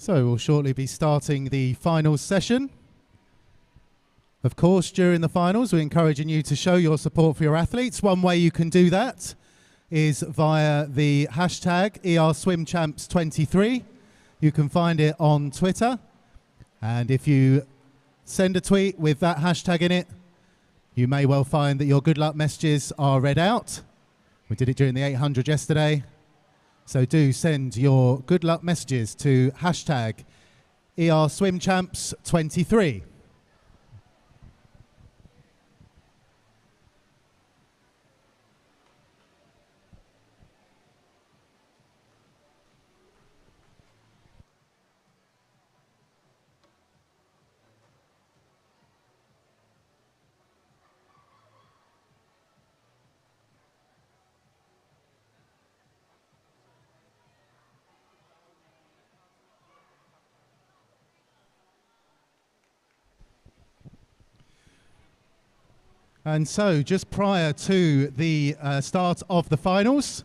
So we'll shortly be starting the finals session. Of course, during the finals, we're encouraging you to show your support for your athletes. One way you can do that is via the hashtag ERSwimChamps23. You can find it on Twitter. And if you send a tweet with that hashtag in it, you may well find that your good luck messages are read out. We did it during the 800 yesterday. So do send your good luck messages to hashtag ERSwimChamps23. And so, just prior to the start of the finals,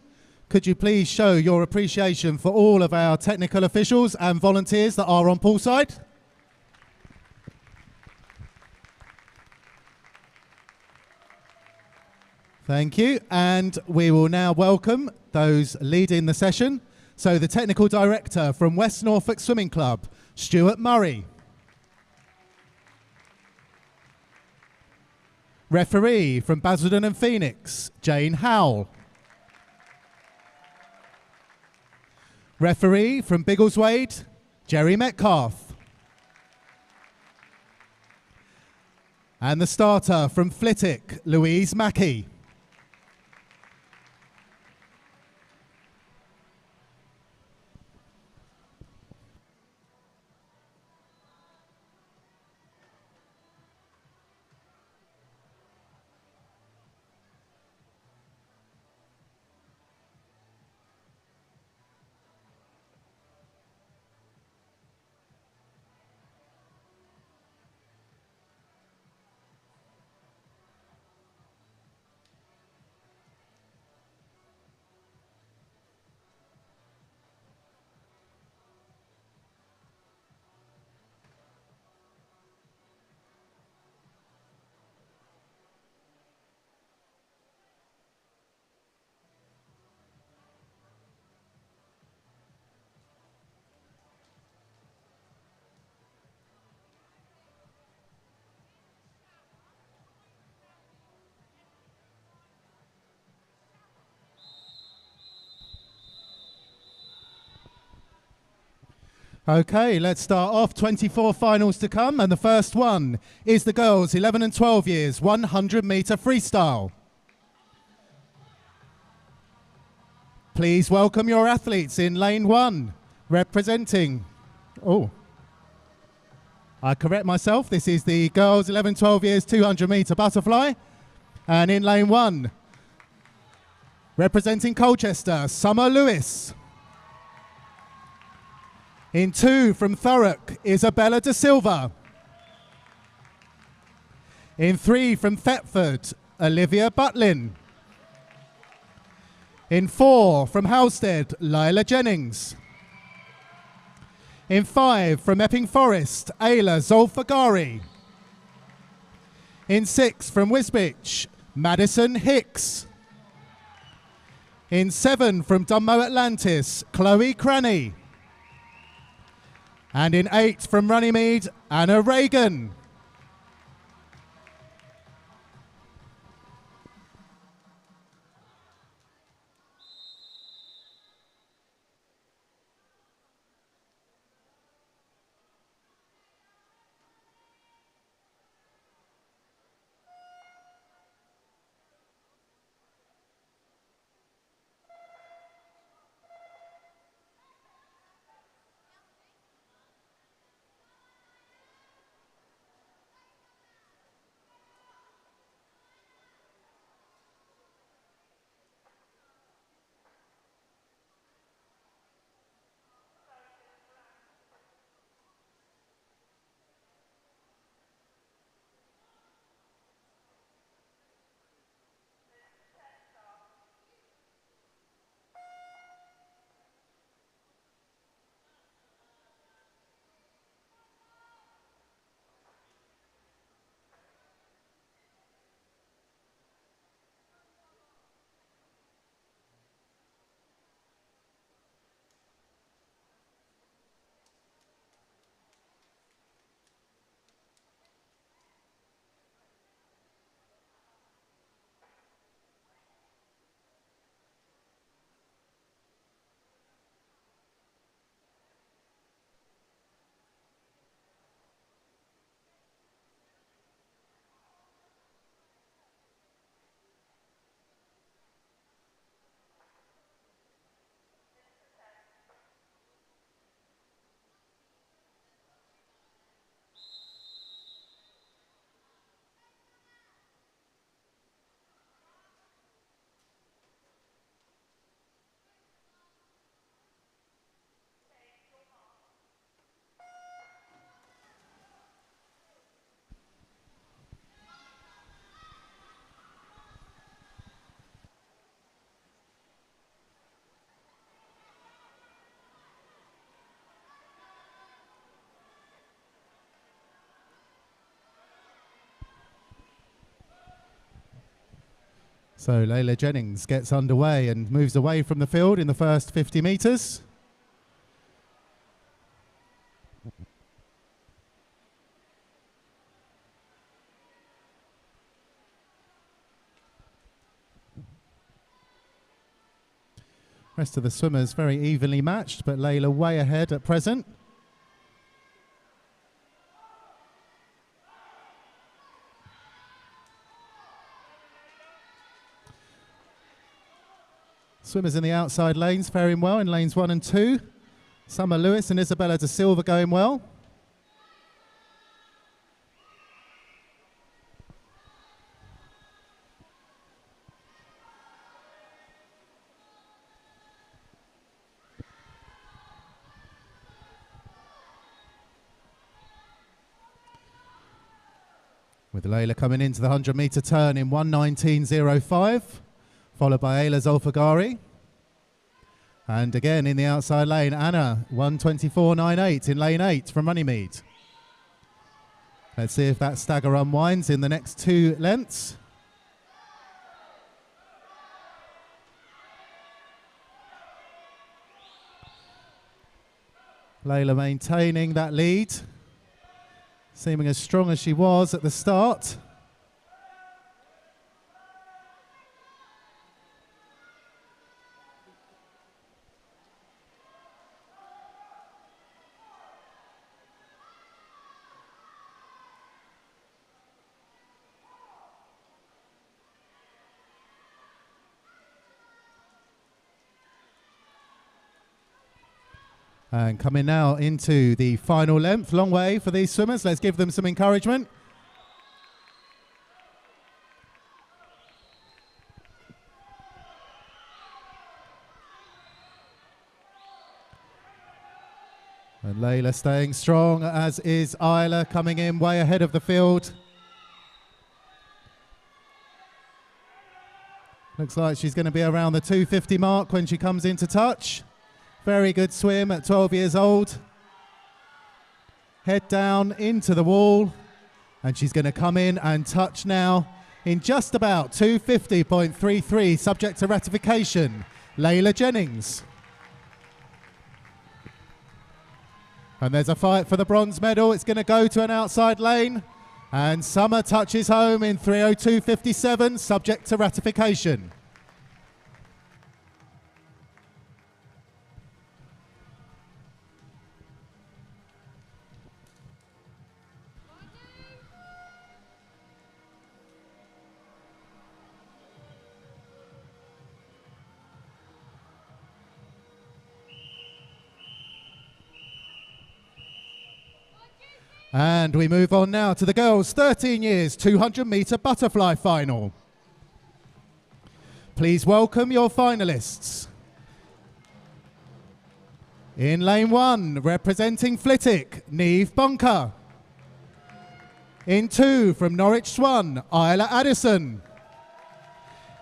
could you please show your appreciation for all of our technical officials and volunteers that are on poolside? Thank you. And we will now welcome those leading the session. So, the technical director from West Norfolk Swimming Club, Stuart Murray. Referee from Basildon and Phoenix, Jane Howell. Referee from Biggleswade, Jerry Metcalf. And the starter from Flitwick, Louise Mackey. Okay, let's start off. 24 finals to come, and the first one is the girls 11 and 12 years 100-meter freestyle. Please welcome your athletes in lane 1, representing, I correct myself, this is the girls 11 12 years 200-meter butterfly, and in lane 1, representing Colchester, Summer Lewis. In 2 from Thurrock, Isabella De Silva. In 3 from Thetford, Olivia Butlin. In 4 from Halstead, Lila Jennings. In 5 from Epping Forest, Ayla Zolfagari. In 6 from Wisbech, Madison Hicks. In 7 from Dunmow Atlantis, Chloe Cranny. And in 8 from Runnymede, Anna Reagan. So Layla Jennings gets underway and moves away from the field in the first 50 metres. Rest of the swimmers very evenly matched, but Layla way ahead at present. Swimmers in the outside lanes faring well in lanes 1 and 2. Summer Lewis and Isabella da Silva going well. With Layla coming into the 100-metre turn in 1:19.05. Followed by Ayla Zolfagari. And again in the outside lane, Anna, 1:24.98 in lane 8 from Runnymede. Let's see if that stagger unwinds in the next 2 lengths. Layla maintaining that lead, seeming as strong as she was at the start. And coming now into the final length, long way for these swimmers. Let's give them some encouragement. And Layla staying strong, as is Ayla, coming in way ahead of the field. Looks like she's going to be around the 2:50 mark when she comes into touch. Very good swim at 12 years old. Head down into the wall. And she's going to come in and touch now in just about 2:50.33, subject to ratification. Layla Jennings. And there's a fight for the bronze medal. It's going to go to an outside lane. And Summer touches home in 3:02.57, subject to ratification. And we move on now to the girls' 13 years 200-metre butterfly final. Please welcome your finalists. In lane 1, representing Flitwick, Neve Bunker. In 2, from Norwich Swan, Isla Addison.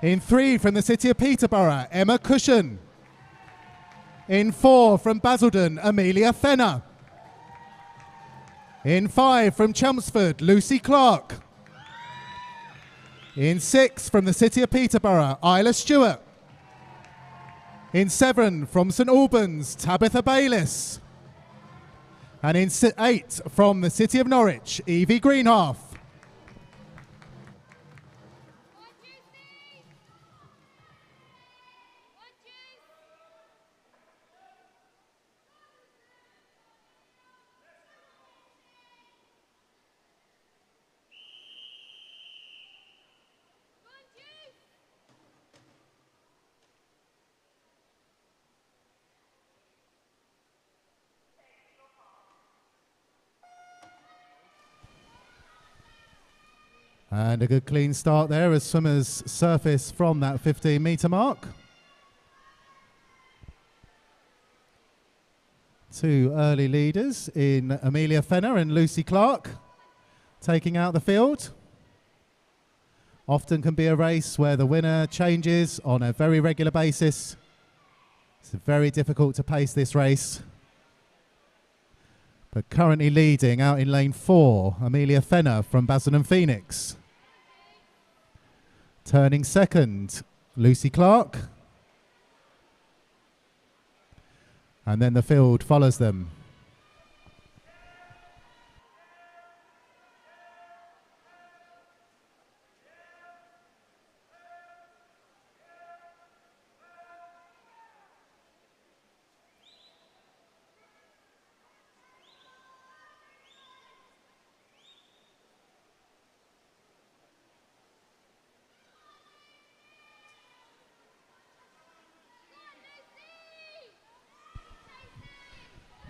In 3, from the City of Peterborough, Emma Cushion. In 4, from Basildon, Amelia Fenner. In 5, from Chelmsford, Lucy Clark. In 6, from the City of Peterborough, Isla Stewart. In 7, from St Albans, Tabitha Bayliss. And in 8, from the City of Norwich, Evie Greenhalf. And a good clean start there as swimmers surface from that 15-metre mark. 2 early leaders in Amelia Fenner and Lucy Clark taking out the field. Often can be a race where the winner changes on a very regular basis. It's very difficult to pace this race. But currently leading out in lane 4, Amelia Fenner from Basildon Phoenix. Turning second, Lucy Clark. And then the field follows them.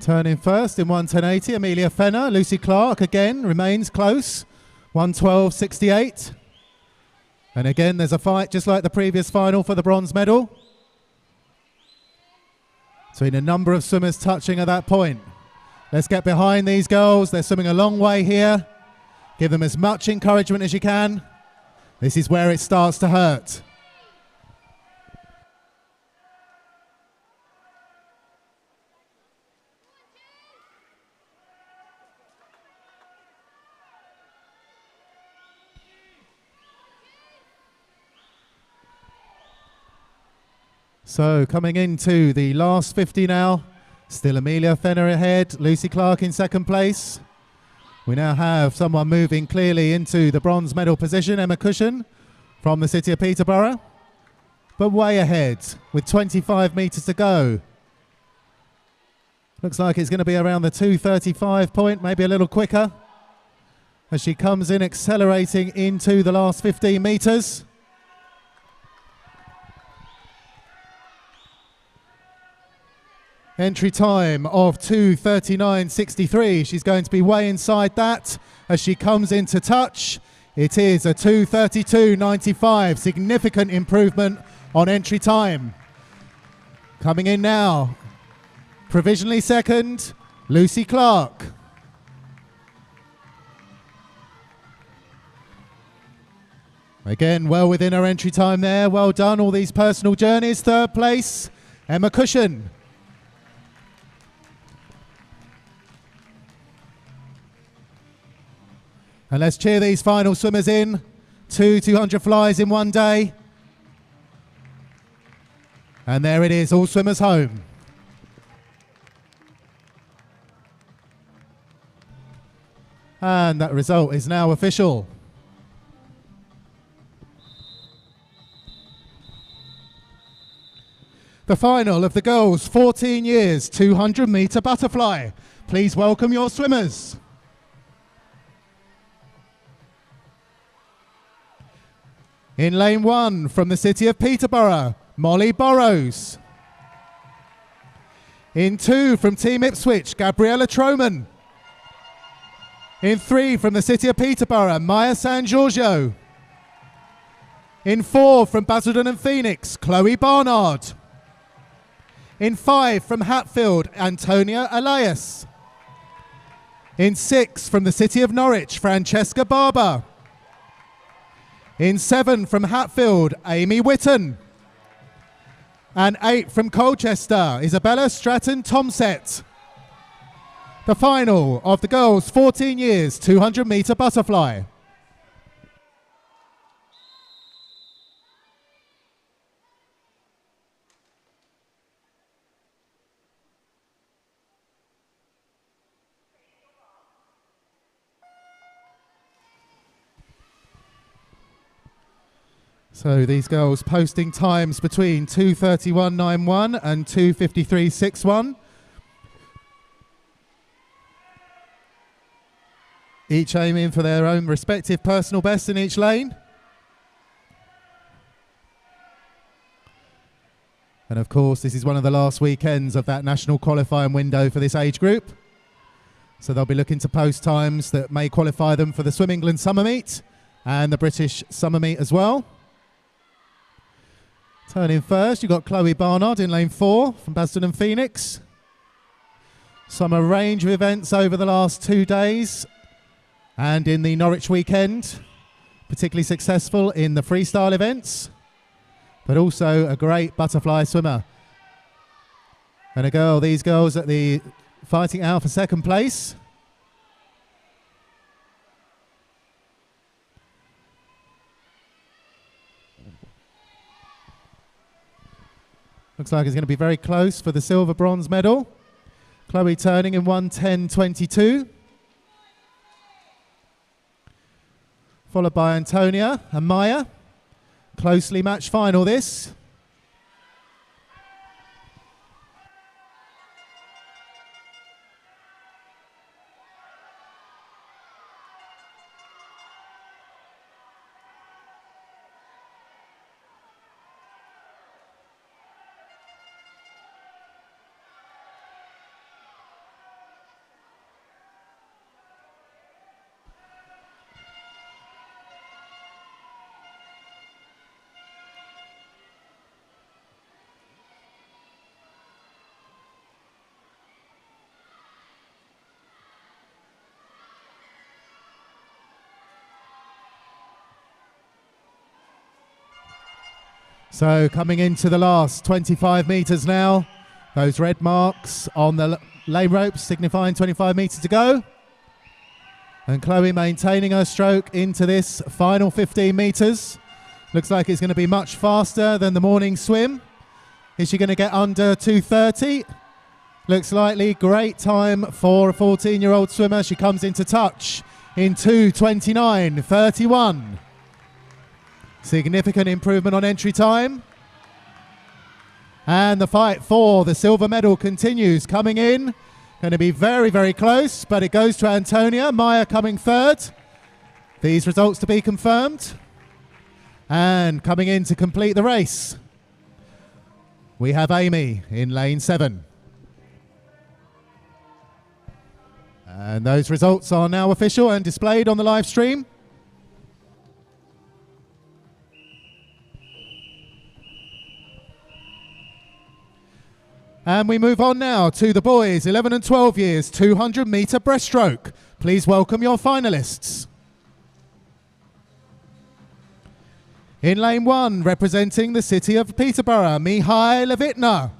Turning first in 1:10.80, Amelia Fenner. Lucy Clark again remains close, 1:12.68. And again, there's a fight just like the previous final for the bronze medal. Between a number of swimmers touching at that point. Let's get behind these girls. They're swimming a long way here. Give them as much encouragement as you can. This is where it starts to hurt. So coming into the last 50 now, still Amelia Fenner ahead, Lucy Clark in second place. We now have someone moving clearly into the bronze medal position, Emma Cushion from the city of Peterborough, but way ahead with 25 metres to go. Looks like it's going to be around the 2:35 point, maybe a little quicker, as she comes in accelerating into the last 15 metres. Entry time of 2:39.63. She's going to be way inside that as she comes into touch. It is a 2:32.95. Significant improvement on entry time. Coming in now, provisionally second, Lucy Clark. Again, well within her entry time there. Well done, all these personal journeys. Third place, Emma Cushion. And let's cheer these final swimmers in. 200 flies in one day. And there it is, all swimmers home. And that result is now official. The final of the girls' 14 years 200 metre butterfly. Please welcome your swimmers. In lane 1 from the city of Peterborough, Molly Burrows. In 2 from Team Ipswich, Gabriella Troman. In 3 from the city of Peterborough, Maya San Giorgio. In 4 from Basildon and Phoenix, Chloe Barnard. In 5 from Hatfield, Antonia Elias. In 6 from the city of Norwich, Francesca Barber. In 7 from Hatfield, Amy Whitton. And 8 from Colchester, Isabella Stratton-Tomset. The final of the girls' 14 years 200 metre butterfly. So these girls posting times between 2:31.91 and 2:53.61. Each aiming for their own respective personal best in each lane. And of course, this is one of the last weekends of that national qualifying window for this age group. So they'll be looking to post times that may qualify them for the Swim England Summer Meet and the British Summer Meet as well. Turning first, you've got Chloe Barnard in lane 4 from Basildon and Phoenix. A range of events over the last 2 days and in the Norwich weekend. Particularly successful in the freestyle events, but also a great butterfly swimmer. And these girls at the fighting out for second place. Looks like it's going to be very close for the silver bronze medal. Chloe turning in 1:10.22. Followed by Antonia and Maya. Closely matched final this. So coming into the last 25 metres now, those red marks on the lane ropes signifying 25 metres to go. And Chloe maintaining her stroke into this final 15 metres. Looks like it's going to be much faster than the morning swim. Is she going to get under 2:30? Looks likely. Great time for a 14-year-old swimmer. She comes into touch in 2:29.31. Significant improvement on entry time. And the fight for the silver medal continues. Coming in, going to be very, very close, but it goes to Antonia. Maya coming third. These results to be confirmed. And coming in to complete the race, we have Amy in lane 7. And those results are now official and displayed on the live stream. And we move on now to the boys, 11 and 12 years, 200 metre breaststroke. Please welcome your finalists. In lane 1, representing the city of Peterborough, Mihai Levitna.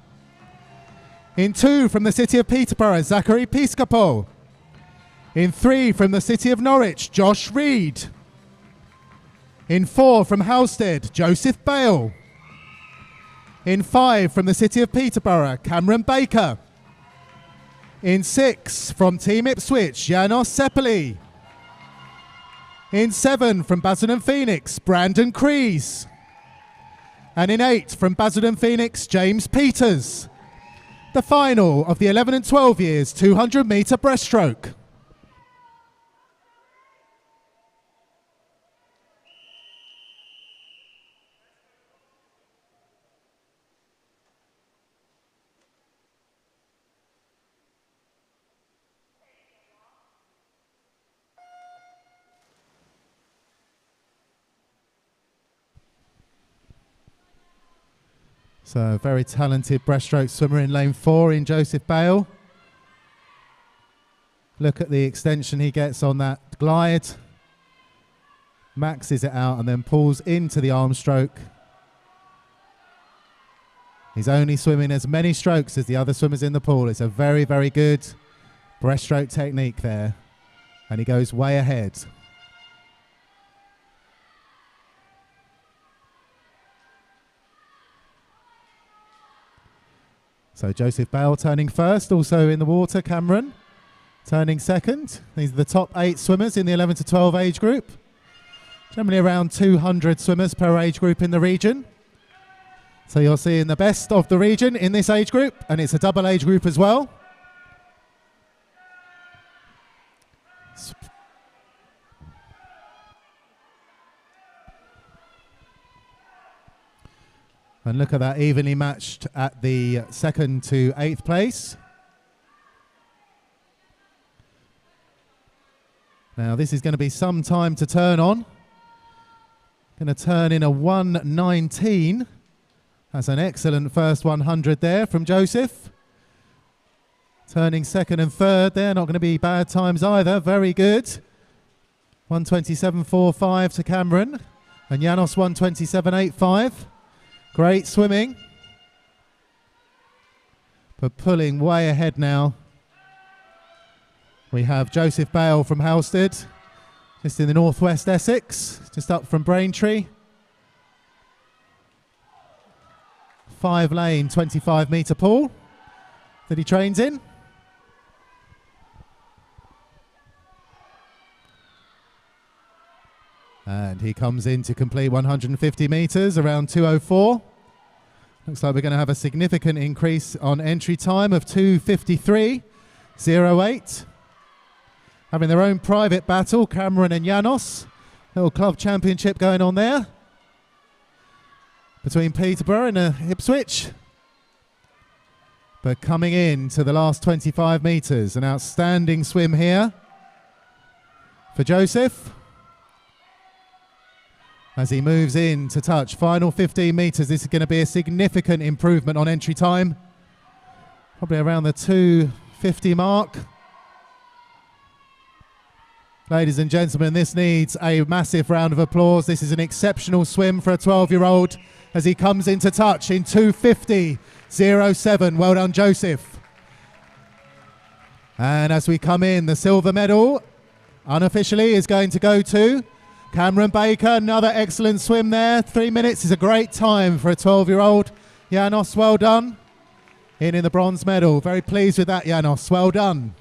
In 2, from the city of Peterborough, Zachary Piscopo. In 3, from the city of Norwich, Josh Reed. In 4, from Halstead, Joseph Bale. In 5, from the city of Peterborough, Cameron Baker. In 6, from Team Ipswich, Janos Sepeli. In 7, from Basildon Phoenix, Brandon Crees. And in 8, from Basildon Phoenix, James Peters. The final of the 11 and 12 years 200 metre breaststroke. So very talented breaststroke swimmer in lane 4 in Joseph Bale. Look at the extension he gets on that glide. Maxes it out and then pulls into the arm stroke. He's only swimming as many strokes as the other swimmers in the pool. It's a very, very good breaststroke technique there. And he goes way ahead. So Joseph Bale turning first, also in the water. Cameron turning second. These are the top 8 swimmers in the 11 to 12 age group. Generally around 200 swimmers per age group in the region. So you're seeing the best of the region in this age group, and it's a double age group as well. And look at that, evenly matched at the 2nd to 8th place. Now this is going to be some time to turn on. Going to turn in a 1:19. That's an excellent first 100 there from Joseph. Turning 2nd and 3rd there, not going to be bad times either, very good. 1:27.45 to Cameron, and Janos 1:27.85. Great swimming, but pulling way ahead now. We have Joseph Bale from Halstead, just in the northwest Essex, just up from Braintree. 5-lane 25-metre pool that he trains in. And he comes in to complete 150 metres, around 2:04. Looks like we're going to have a significant increase on entry time of 2:53.08. Having their own private battle, Cameron and Janos. Little club championship going on there between Peterborough and Ipswich. But coming in to the last 25 metres, an outstanding swim here for Joseph. As he moves in to touch final 15 metres, this is going to be a significant improvement on entry time. Probably around the 2:50 mark. Ladies and gentlemen, this needs a massive round of applause. This is an exceptional swim for a 12-year-old as he comes into touch in 2:50.07. Well done, Joseph. And as we come in, the silver medal unofficially is going to go to Cameron Baker. Another excellent swim there. 3 minutes is a great time for a 12-year-old. Janos, well done. In the bronze medal. Very pleased with that, Janos. Well done.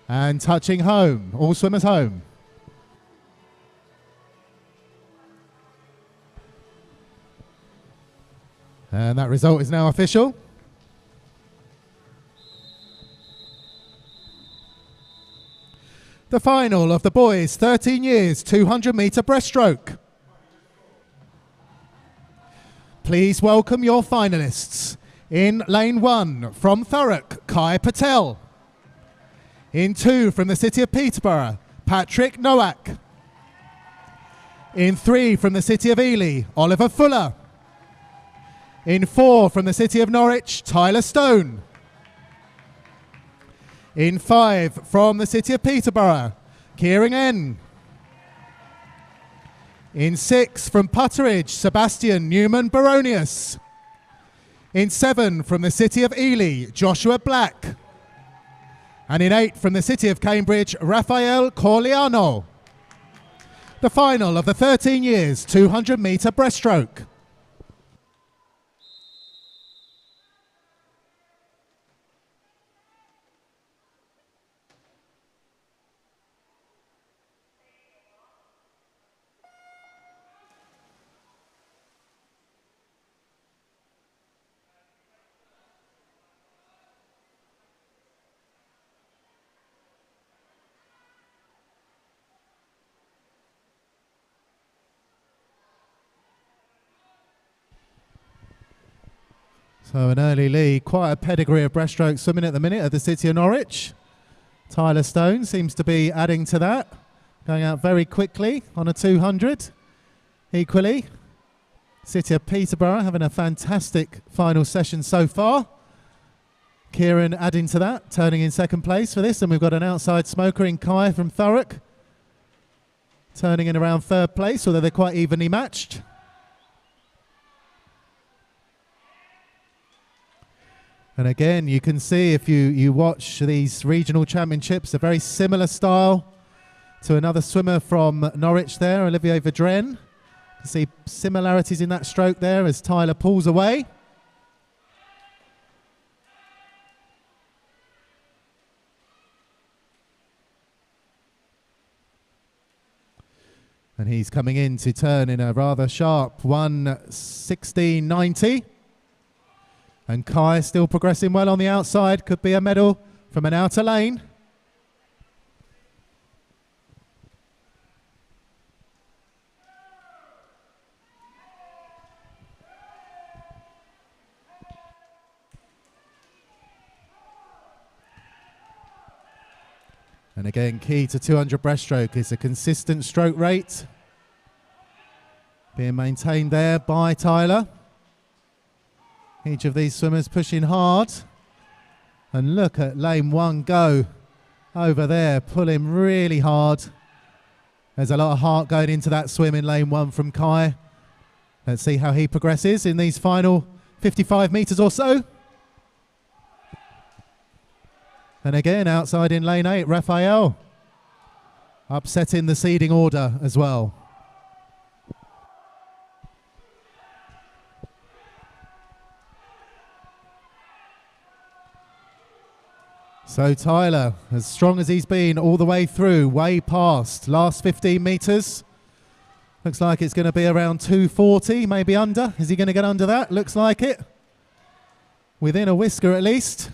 And touching home. All swimmers home. And that result is now official. The final of the boys' 13 years 200-metre breaststroke. Please welcome your finalists. In lane 1 from Thurrock, Kai Patel. In 2 from the city of Peterborough, Patrick Nowak. In 3 from the city of Ely, Oliver Fuller. In 4 from the city of Norwich, Tyler Stone. In 5 from the city of Peterborough, Kieran N. In 6 from Putteridge, Sebastian Newman Baronius. In 7 from the city of Ely, Joshua Black. And in 8 from the city of Cambridge, Rafael Corliano. The final of the 13 years 200-metre breaststroke. So an early lead, quite a pedigree of breaststroke swimming at the minute at the city of Norwich. Tyler Stone seems to be adding to that, going out very quickly on a 200. Equally, city of Peterborough having a fantastic final session so far. Kieran adding to that, turning in second place for this, and we've got an outside smoker in Kai from Thurrock, turning in around third place, although they're quite evenly matched. And again, you can see if you watch these regional championships, a very similar style to another swimmer from Norwich there, Olivier Vedren. You can see similarities in that stroke there as Tyler pulls away. And he's coming in to turn in a rather sharp 1:16.90. And Kai still progressing well on the outside. Could be a medal from an outer lane. And again, key to 200 breaststroke is a consistent stroke rate being maintained there by Tyler. Each of these swimmers pushing hard. And look at lane 1 go over there, pulling really hard. There's a lot of heart going into that swim in lane 1 from Kai. Let's see how he progresses in these final 55 metres or so. And again, outside in lane 8, Rafael. Upsetting the seeding order as well. So Tyler, as strong as he's been all the way through, way past last 15 metres. Looks like it's going to be around 240, maybe under. Is he going to get under that? Looks like it. Within a whisker at least.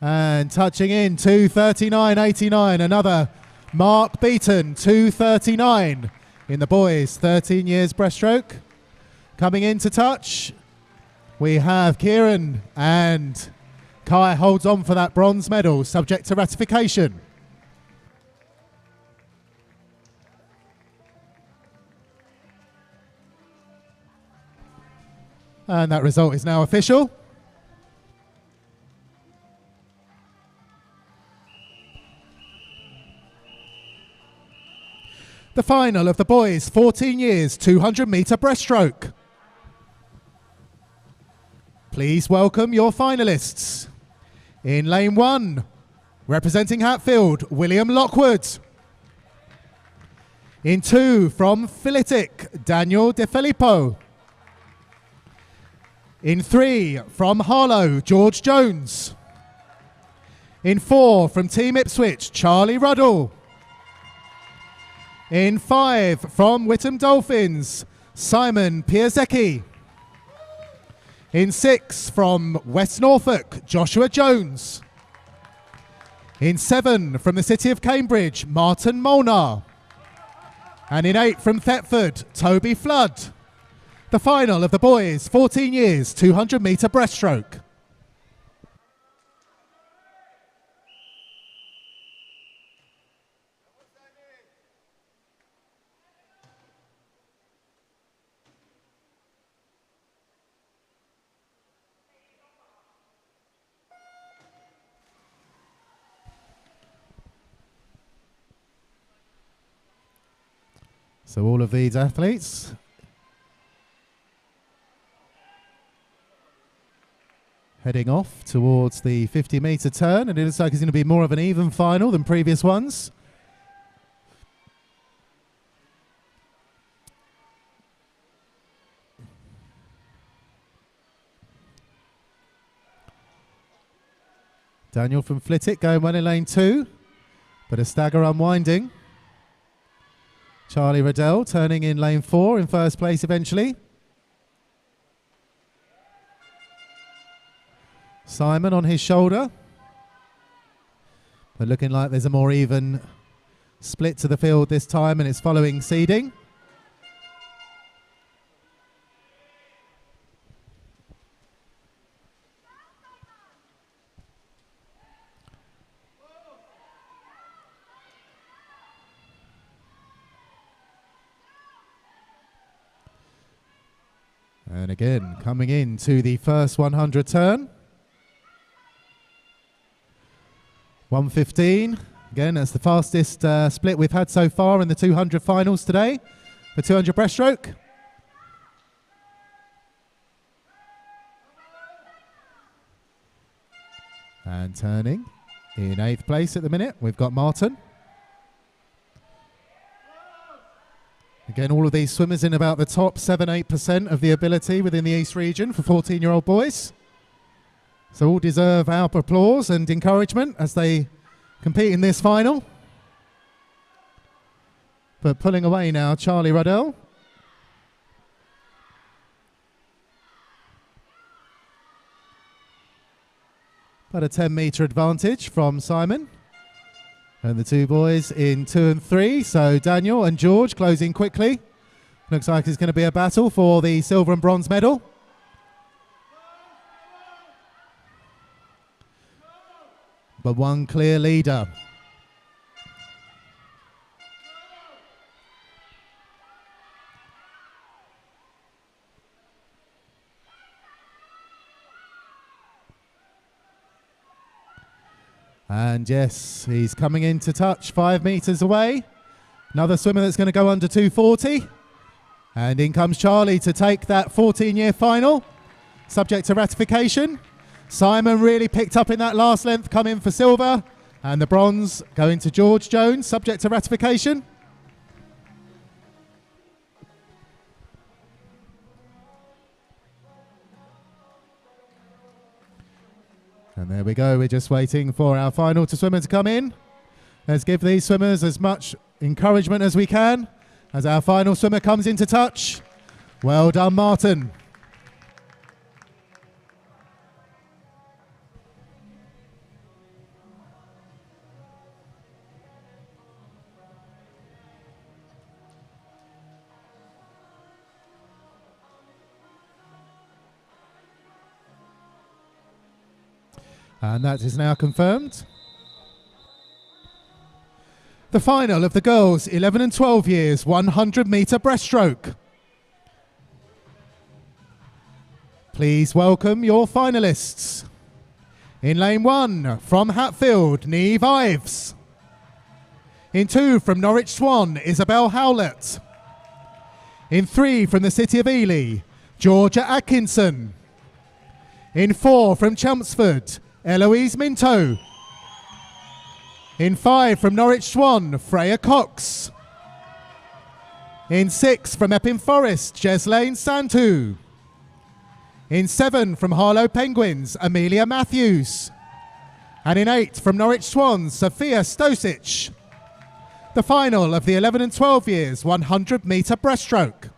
And touching in, 2:39.89. Another mark beaten, 2:39 in the boys, 13 years breaststroke. Coming in to touch, we have Kieran, and Kai holds on for that bronze medal, subject to ratification. And that result is now official. The final of the boys' 14 years 200 metre breaststroke. Please welcome your finalists. In lane 1, representing Hatfield, William Lockwood. In 2, from Philetic, Daniel De Filippo. In 3, from Harlow, George Jones. In 4, from Team Ipswich, Charlie Ruddle. In 5, from Whittam Dolphins, Simon Piasecki. In 6, from West Norfolk, Joshua Jones. In 7, from the city of Cambridge, Martin Molnar. And in 8, from Thetford, Toby Flood. The final of the boys' 14 years 200 metre breaststroke. So all of these athletes heading off towards the 50 metre turn, and it looks like it's going to be more of an even final than previous ones. Daniel from Flitwick going well in lane 2, but a stagger unwinding. Charlie Riddell turning in lane 4 in first place eventually. Simon on his shoulder. But looking like there's a more even split to the field this time, and it's following seeding. And again, coming into the first 100 turn. 1:15. Again, that's the fastest split we've had so far in the 200 finals today for 200 breaststroke. And turning in 8th place at the minute, we've got Martin. Again, all of these swimmers in about the top 7-8% of the ability within the East region for 14-year-old boys. So all deserve our applause and encouragement as they compete in this final. But pulling away now, Charlie Ruddell. About a 10-metre advantage from Simon. And the two boys in 2 and 3. So Daniel and George closing quickly. Looks like it's going to be a battle for the silver and bronze medal. But one clear leader. And yes, he's coming in to touch 5 metres away. Another swimmer that's going to go under 240. And in comes Charlie to take that 14-year final, subject to ratification. Simon really picked up in that last length, come in for silver. And the bronze going to George Jones, subject to ratification. And there we go, we're just waiting for our final swimmer to come in. Let's give these swimmers as much encouragement as we can as our final swimmer comes into touch. Well done, Martin. And that is now confirmed. The final of the girls 11 and 12 years 100 metre breaststroke. Please welcome your finalists. In lane 1 from Hatfield, Neve Ives. In 2 from Norwich Swan, Isabel Howlett. In 3 from the City of Ely, Georgia Atkinson. In 4 from Chelmsford, Eloise Minto. In 5 from Norwich Swan, Freya Cox. In 6 from Epping Forest, Jeslane Santu. In 7 from Harlow Penguins, Amelia Matthews. And in 8 from Norwich Swans, Sophia Stosic. The final of the 11 and 12 years 100 metre breaststroke.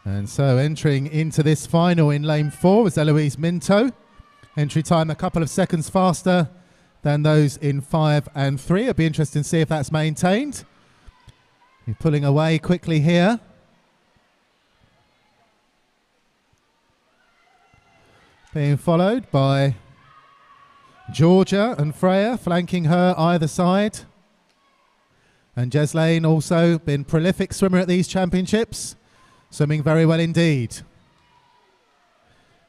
And so entering into this final in lane 4 was Eloise Minto. Entry time a couple of seconds faster than those in 5 and 3. It'll be interesting to see if that's maintained. You're pulling away quickly here. Being followed by Georgia and Freya flanking her either side. And Jeslane also been prolific swimmer at these championships. Swimming very well indeed.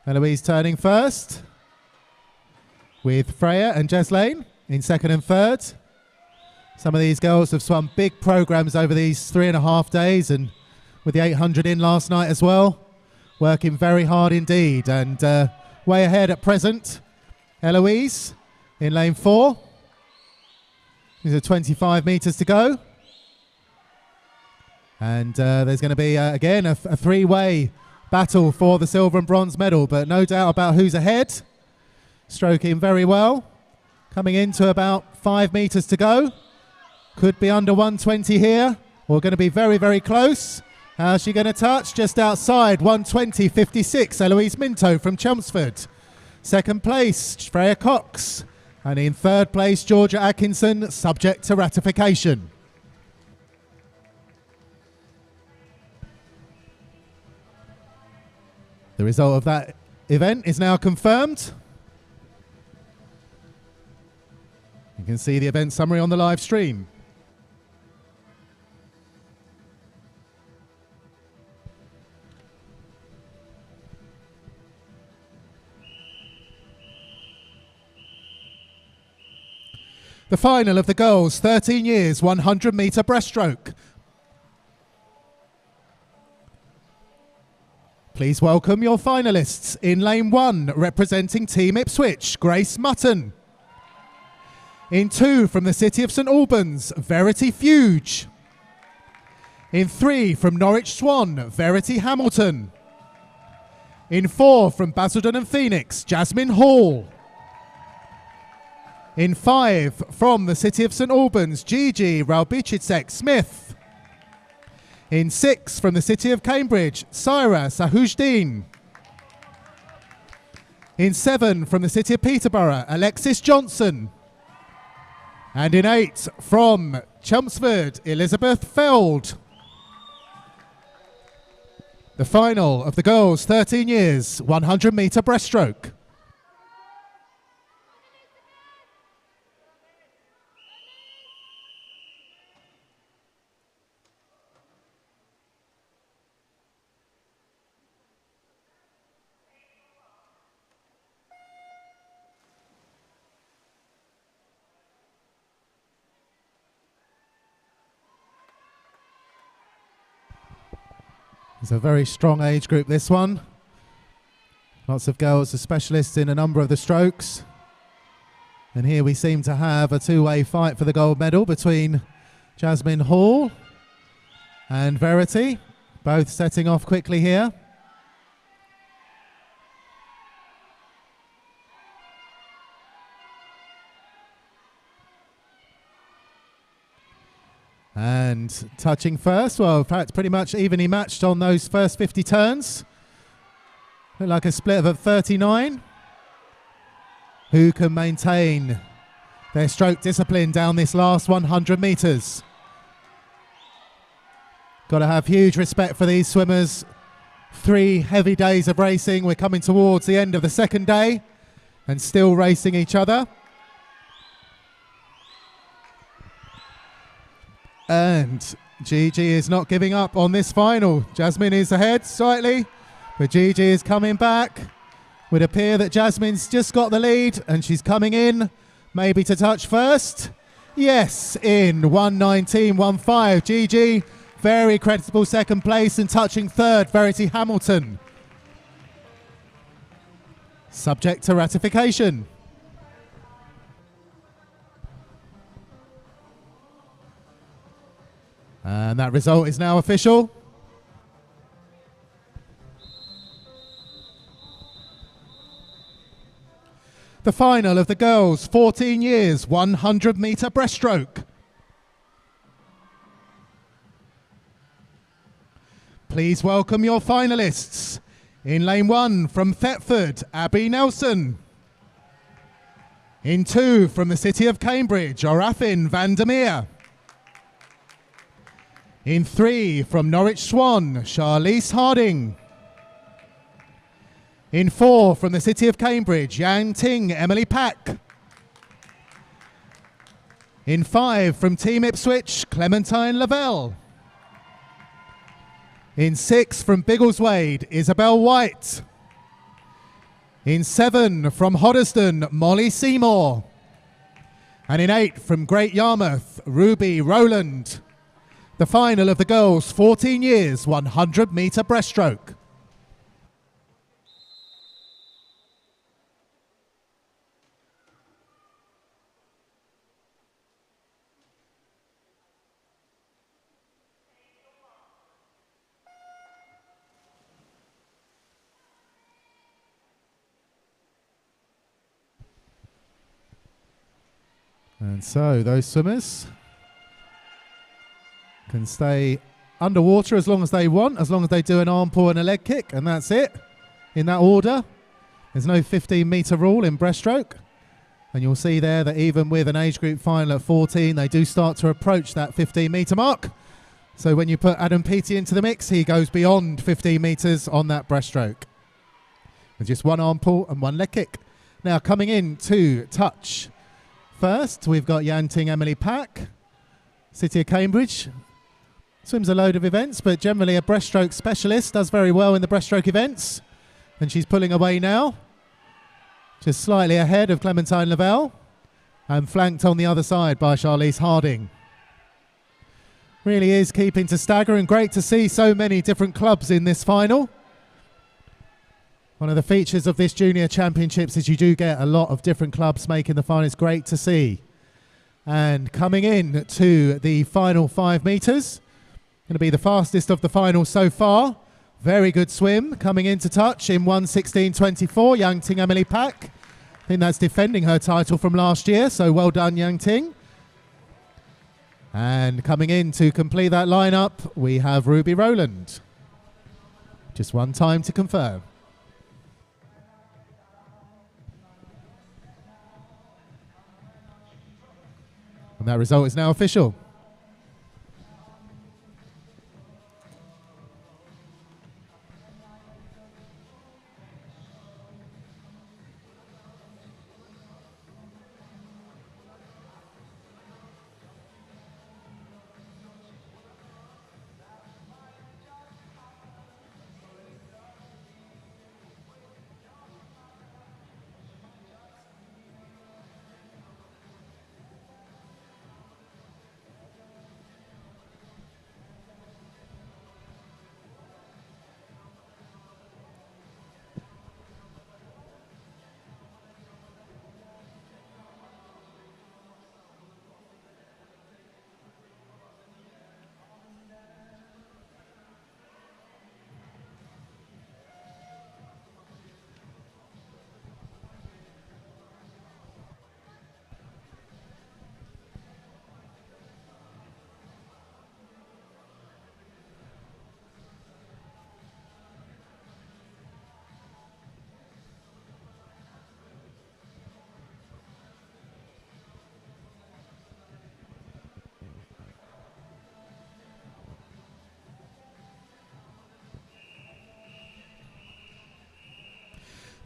Eloise turning first with Freya and Jeslane in 2nd and 3rd. Some of these girls have swum big programs over these 3.5 days and with the 800 in last night as well. Working very hard indeed and way ahead at present. Eloise in lane 4. These are 25 metres to go. And there's going to be, again, a three-way battle for the silver and bronze medal, but no doubt about who's ahead. Stroking very well. Coming into about 5 metres to go. Could be under 120 here. We're going to be very, very close. How's she going to touch? Just outside, 120.56, Eloise Minto from Chelmsford. 2nd place, Freya Cox. And in 3rd place, Georgia Atkinson, subject to ratification. The result of that event is now confirmed. You can see the event summary on the live stream. The final of the girls 13 years 100 metre breaststroke. Please welcome your finalists. In lane 1, representing Team Ipswich, Grace Mutton. In 2, from the City of St Albans, Verity Fuge. In 3, from Norwich Swan, Verity Hamilton. In 4, from Basildon and Phoenix, Jasmine Hall. In 5, from the City of St Albans, Gigi Ralbichitsek Smith. In 6, from the City of Cambridge, Syra Sahujdeen. In 7, from the City of Peterborough, Alexis Johnson. And in 8, from Chelmsford, Elizabeth Feld. The final of the girls 13 years 100 metre breaststroke. It's a very strong age group, this one. Lots of girls are specialists in a number of the strokes. And here we seem to have a two-way fight for the gold medal between Jasmine Hall and Verity, both setting off quickly here. And touching first, well, in fact, pretty much evenly matched on those first 50 turns. Look like a split of a 39. Who can maintain their stroke discipline down this last 100 metres? Got to have huge respect for these swimmers. 3 heavy days of racing. We're coming towards the end of the second day and still racing each other. And Gigi is not giving up on this final. Jasmine is ahead slightly, but Gigi is coming back. Would appear that Jasmine's just got the lead and she's coming in, maybe to touch first. Yes, in 1:19.15. Gigi, very creditable second place, and touching third, Verity Hamilton. Subject to ratification. And that result is now official. The final of the girls' 14 years 100-metre breaststroke. Please welcome your finalists. In lane 1 from Thetford, Abby Nelson. In 2 from the city of Cambridge, Orafin Vandermeer. In 3 from Norwich Swan, Charlize Harding. In 4 from the city of Cambridge, Yang Ting Emily Pack. In 5 from Team Ipswich, Clementine Lavelle. In 6 from Biggleswade, Isabel White. In 7 from Hoddesdon, Molly Seymour. And in 8 from Great Yarmouth, Ruby Rowland. The final of the girls' 14 years 100-metre breaststroke. And so those swimmers can stay underwater as long as they want, as long as they do an arm pull and a leg kick, and that's it, in that order. There's no 15-metre rule in breaststroke. And you'll see there that even with an age group final at 14, they do start to approach that 15-metre mark. So when you put Adam Peaty into the mix, he goes beyond 15 metres on that breaststroke. With just one arm pull and one leg kick. Now coming in to touch first, we've got Yang Ting Emily Pack, City of Cambridge. Swims a load of events, but generally a breaststroke specialist, does very well in the breaststroke events. And she's pulling away now, just slightly ahead of Clementine Lavelle, and flanked on the other side by Charlize Harding. Really is keeping to stagger, and great to see so many different clubs in this final. One of the features of this junior championships is you do get a lot of different clubs making the final. It's great to see. And coming in to the final 5 metres, going to be the fastest of the final so far. Very good swim coming into touch in 1:16.24. Yang Ting Emily Pack. I think that's defending her title from last year, so well done, Yang Ting. And coming in to complete that lineup, we have Ruby Rowland. Just one time to confirm. And that result is now official.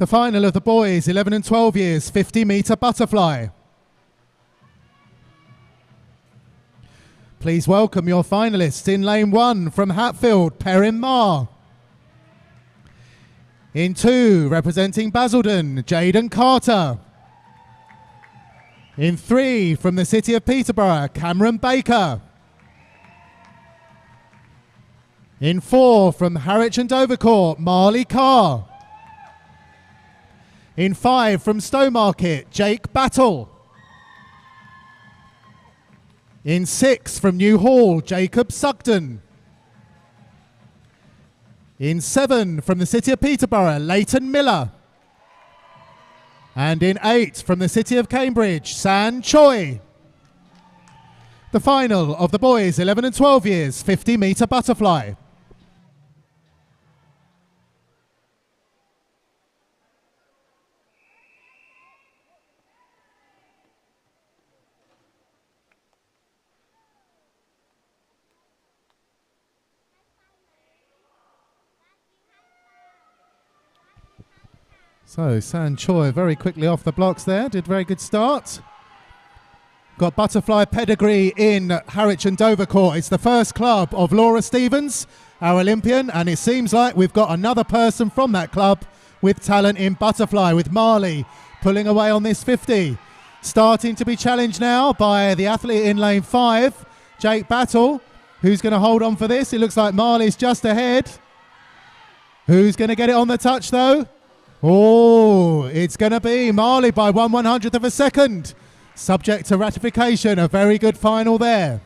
The final of the boys 11 and 12 years 50-metre butterfly. Please welcome your finalists in lane 1 from Hatfield, Perrin Marr. In 2, representing Basildon, Jaden Carter. In 3, from the city of Peterborough, Cameron Baker. In 4, from Harwich and Dovercourt, Marley Carr. In 5, from Stowmarket, Jake Battle. In 6, from New Hall, Jacob Sugden. In 7, from the city of Peterborough, Leighton Miller. And in 8, from the city of Cambridge, San Choi. The final of the boys 11 and 12 years 50-metre butterfly. So San Choi very quickly off the blocks there, did very good start. Got butterfly pedigree in Harwich and Dovercourt. It's the first club of Laura Stevens, our Olympian, and it seems like we've got another person from that club with talent in butterfly, with Marley pulling away on this 50. Starting to be challenged now by the athlete in lane 5, Jake Battle, who's going to hold on for this. It looks like Marley's just ahead. Who's going to get it on the touch though? Oh, it's going to be Marley by 1/100th of a second. Subject to ratification, a very good final there.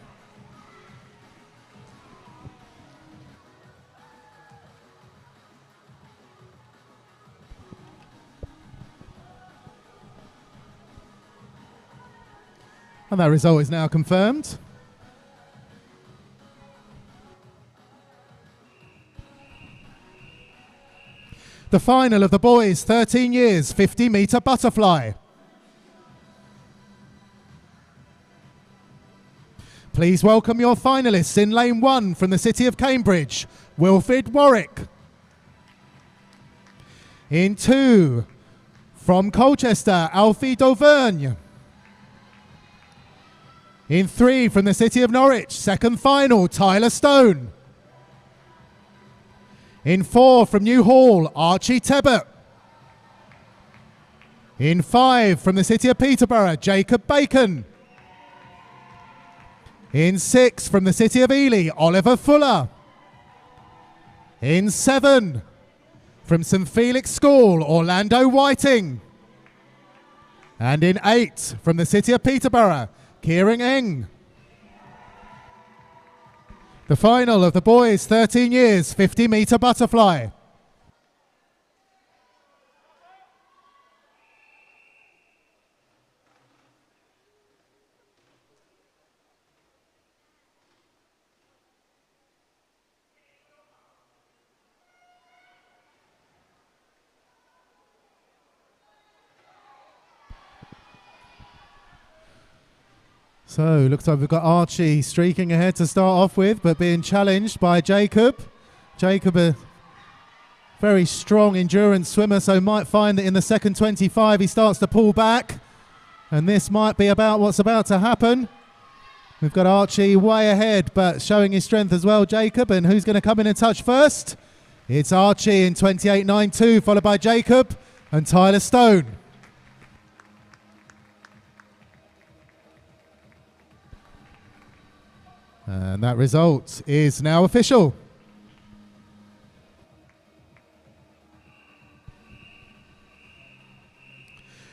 And that result is now confirmed. The final of the boys 13 years 50-metre butterfly. Please welcome your finalists in lane 1 from the city of Cambridge, Wilfred Warwick. In 2, from Colchester, Alfie Dauvergne. In 3, from the city of Norwich, second final, Tyler Stone. In 4, from New Hall, Archie Tebbett. In 5, from the city of Peterborough, Jacob Bacon. In 6, from the city of Ely, Oliver Fuller. In 7, from St Felix School, Orlando Whiting. And in 8, from the city of Peterborough, Kieran Eng. The final of the boys 13 years 50-metre butterfly. So, looks like we've got Archie streaking ahead to start off with, but being challenged by Jacob. Jacob, a very strong endurance swimmer, so might find that in the second 25 he starts to pull back. And this might be about what's about to happen. We've got Archie way ahead, but showing his strength as well, Jacob. And who's going to come in and touch first? It's Archie in 28.92, followed by Jacob and Tyler Stone. And that result is now official.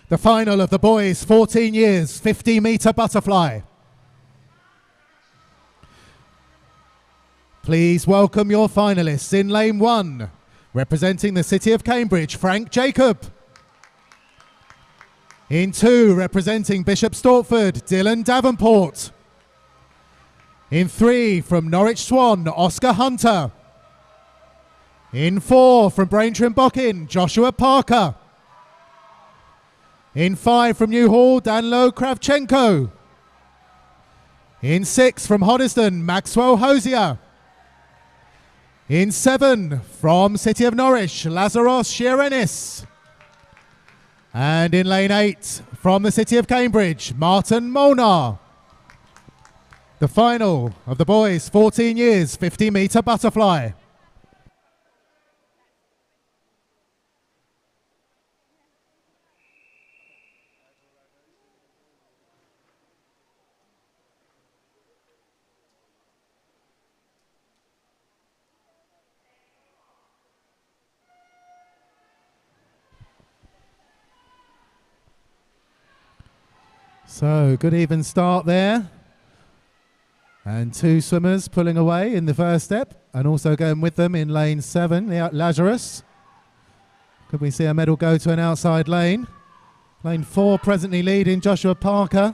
The final of the boys 14 years 50-metre butterfly. Please welcome your finalists in lane 1, representing the city of Cambridge, Frank Jacob. In 2, representing Bishop Stortford, Dylan Davenport. In 3, from Norwich Swan, Oscar Hunter. In 4, from Braintree and Bockin, Joshua Parker. In 5, from New Hall, Danlo Kravchenko. In 6, from Hoddesdon, Maxwell Hosier. In 7, from City of Norwich, Lazaros Shierenis. And in lane 8, from the city of Cambridge, Martin Molnar. The final of the boys' 14 years 50-metre butterfly. So, good even start there. And 2 swimmers pulling away in the first step, and also going with them in lane 7, Lazarus. Could we see a medal go to an outside lane? Lane 4 presently leading Joshua Parker,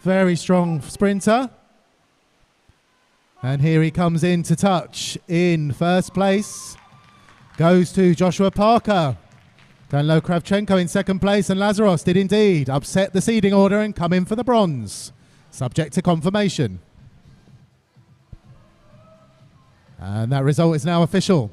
very strong sprinter. And here he comes in to touch in first place. Goes to Joshua Parker. Danilo Kravchenko in second place, and Lazarus did indeed upset the seeding order and come in for the bronze, subject to confirmation. And that result is now official.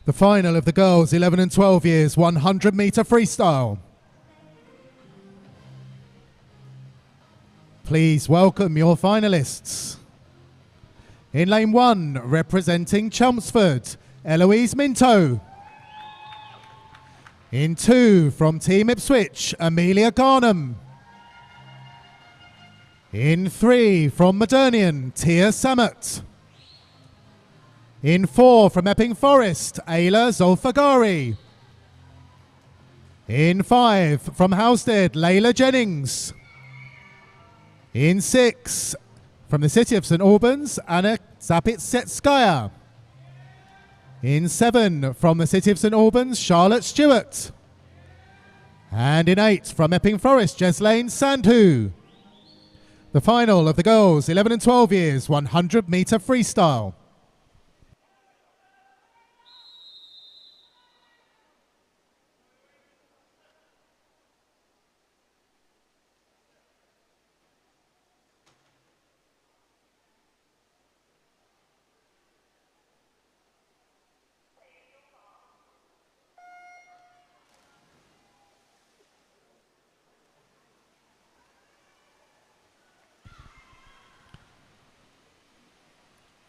The final of the girls 11 and 12 years 100 metre freestyle. Please welcome your finalists. In lane 1, representing Chelmsford, Eloise Minto. In 2, from Team Ipswich, Amelia Garnham. In 3, from Modernian, Tia Samet. In 4, from Epping Forest, Ayla Zolfagari. In 5, from Houstead, Layla Jennings. In 6, from the city of St Albans, Anna Zapitsetskaya. In 7, from the city of St Albans, Charlotte Stewart. And in 8, from Epping Forest, Jeslane Sandhu. The final of the girls 11 and 12 years 100 metre freestyle.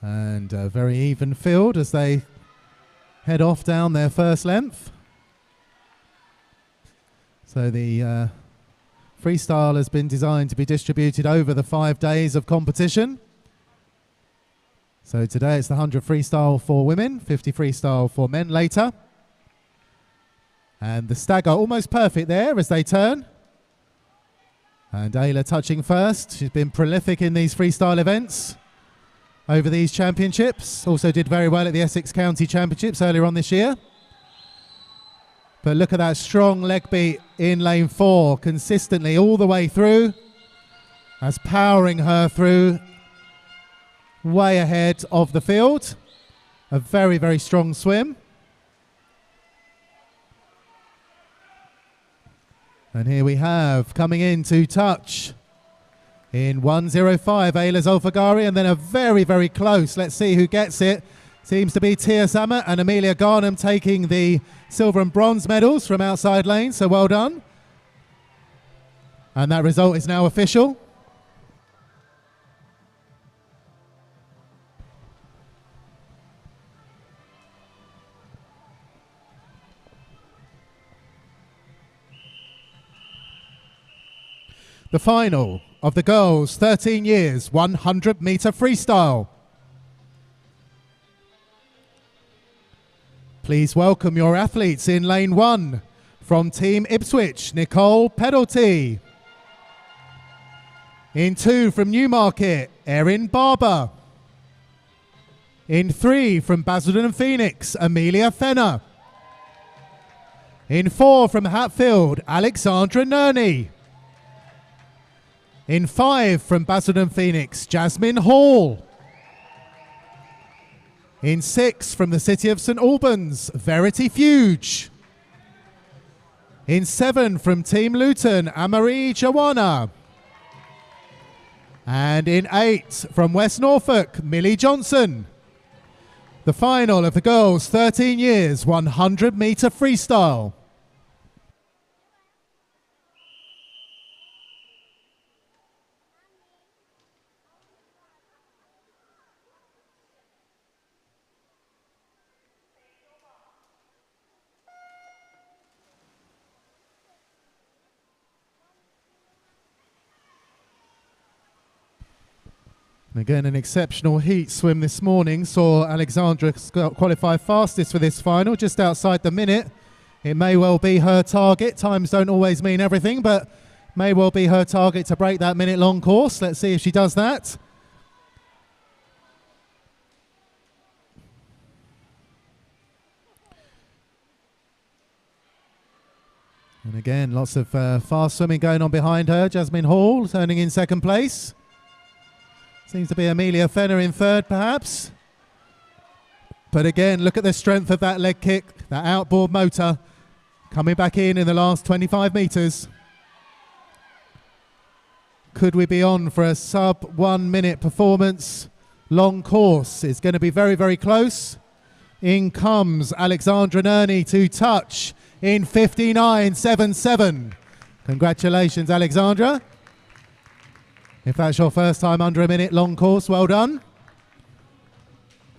And a very even field as they head off down their first length. So the freestyle has been designed to be distributed over the 5 days of competition. So today it's the 100 freestyle for women, 50 freestyle for men later. And the stagger almost perfect there as they turn. And Ayla touching first. She's been prolific in these freestyle events over these championships. Also did very well at the Essex County Championships earlier on this year. But look at that strong leg beat in lane 4, consistently all the way through. That's powering her through, way ahead of the field. A very, very strong swim. And here we have, coming in to touch, in 1:05, Ayla Zolfagari, and then a very, very close. Let's see who gets it. Seems to be Tia Samet and Amelia Garnham taking the silver and bronze medals from outside lane, so well done. And that result is now official. The final of the girls' 13 years 100 metre freestyle. Please welcome your athletes in lane 1 from Team Ipswich, Nicole Pedalty. In 2 from Newmarket, Erin Barber. In 3 from Basildon and Phoenix, Amelia Fenner. In 4 from Hatfield, Alexandra Nerney. In 5 from Basildon Phoenix, Jasmine Hall. In 6 from the City of St Albans, Verity Fuge. In 7 from Team Luton, Amarie Joanna. And in 8 from West Norfolk, Millie Johnson. The final of the girls' 13 years 100 metre freestyle. Again, an exceptional heat swim this morning saw Alexandra qualify fastest for this final, just outside the minute. It may well be her target. Times don't always mean everything, but may well be her target to break that minute-long course. Let's see if she does that. And again, lots of fast swimming going on behind her. Jasmine Hall turning in second place. Seems to be Amelia Fenner in third, perhaps. But again, look at the strength of that leg kick, that outboard motor coming back in the last 25 metres. Could we be on for a sub 1 minute performance? Long course. It's going to be very, very close. In comes Alexandra Nerney to touch in 59.77. Congratulations, Alexandra. If that's your first time under a minute long course, well done.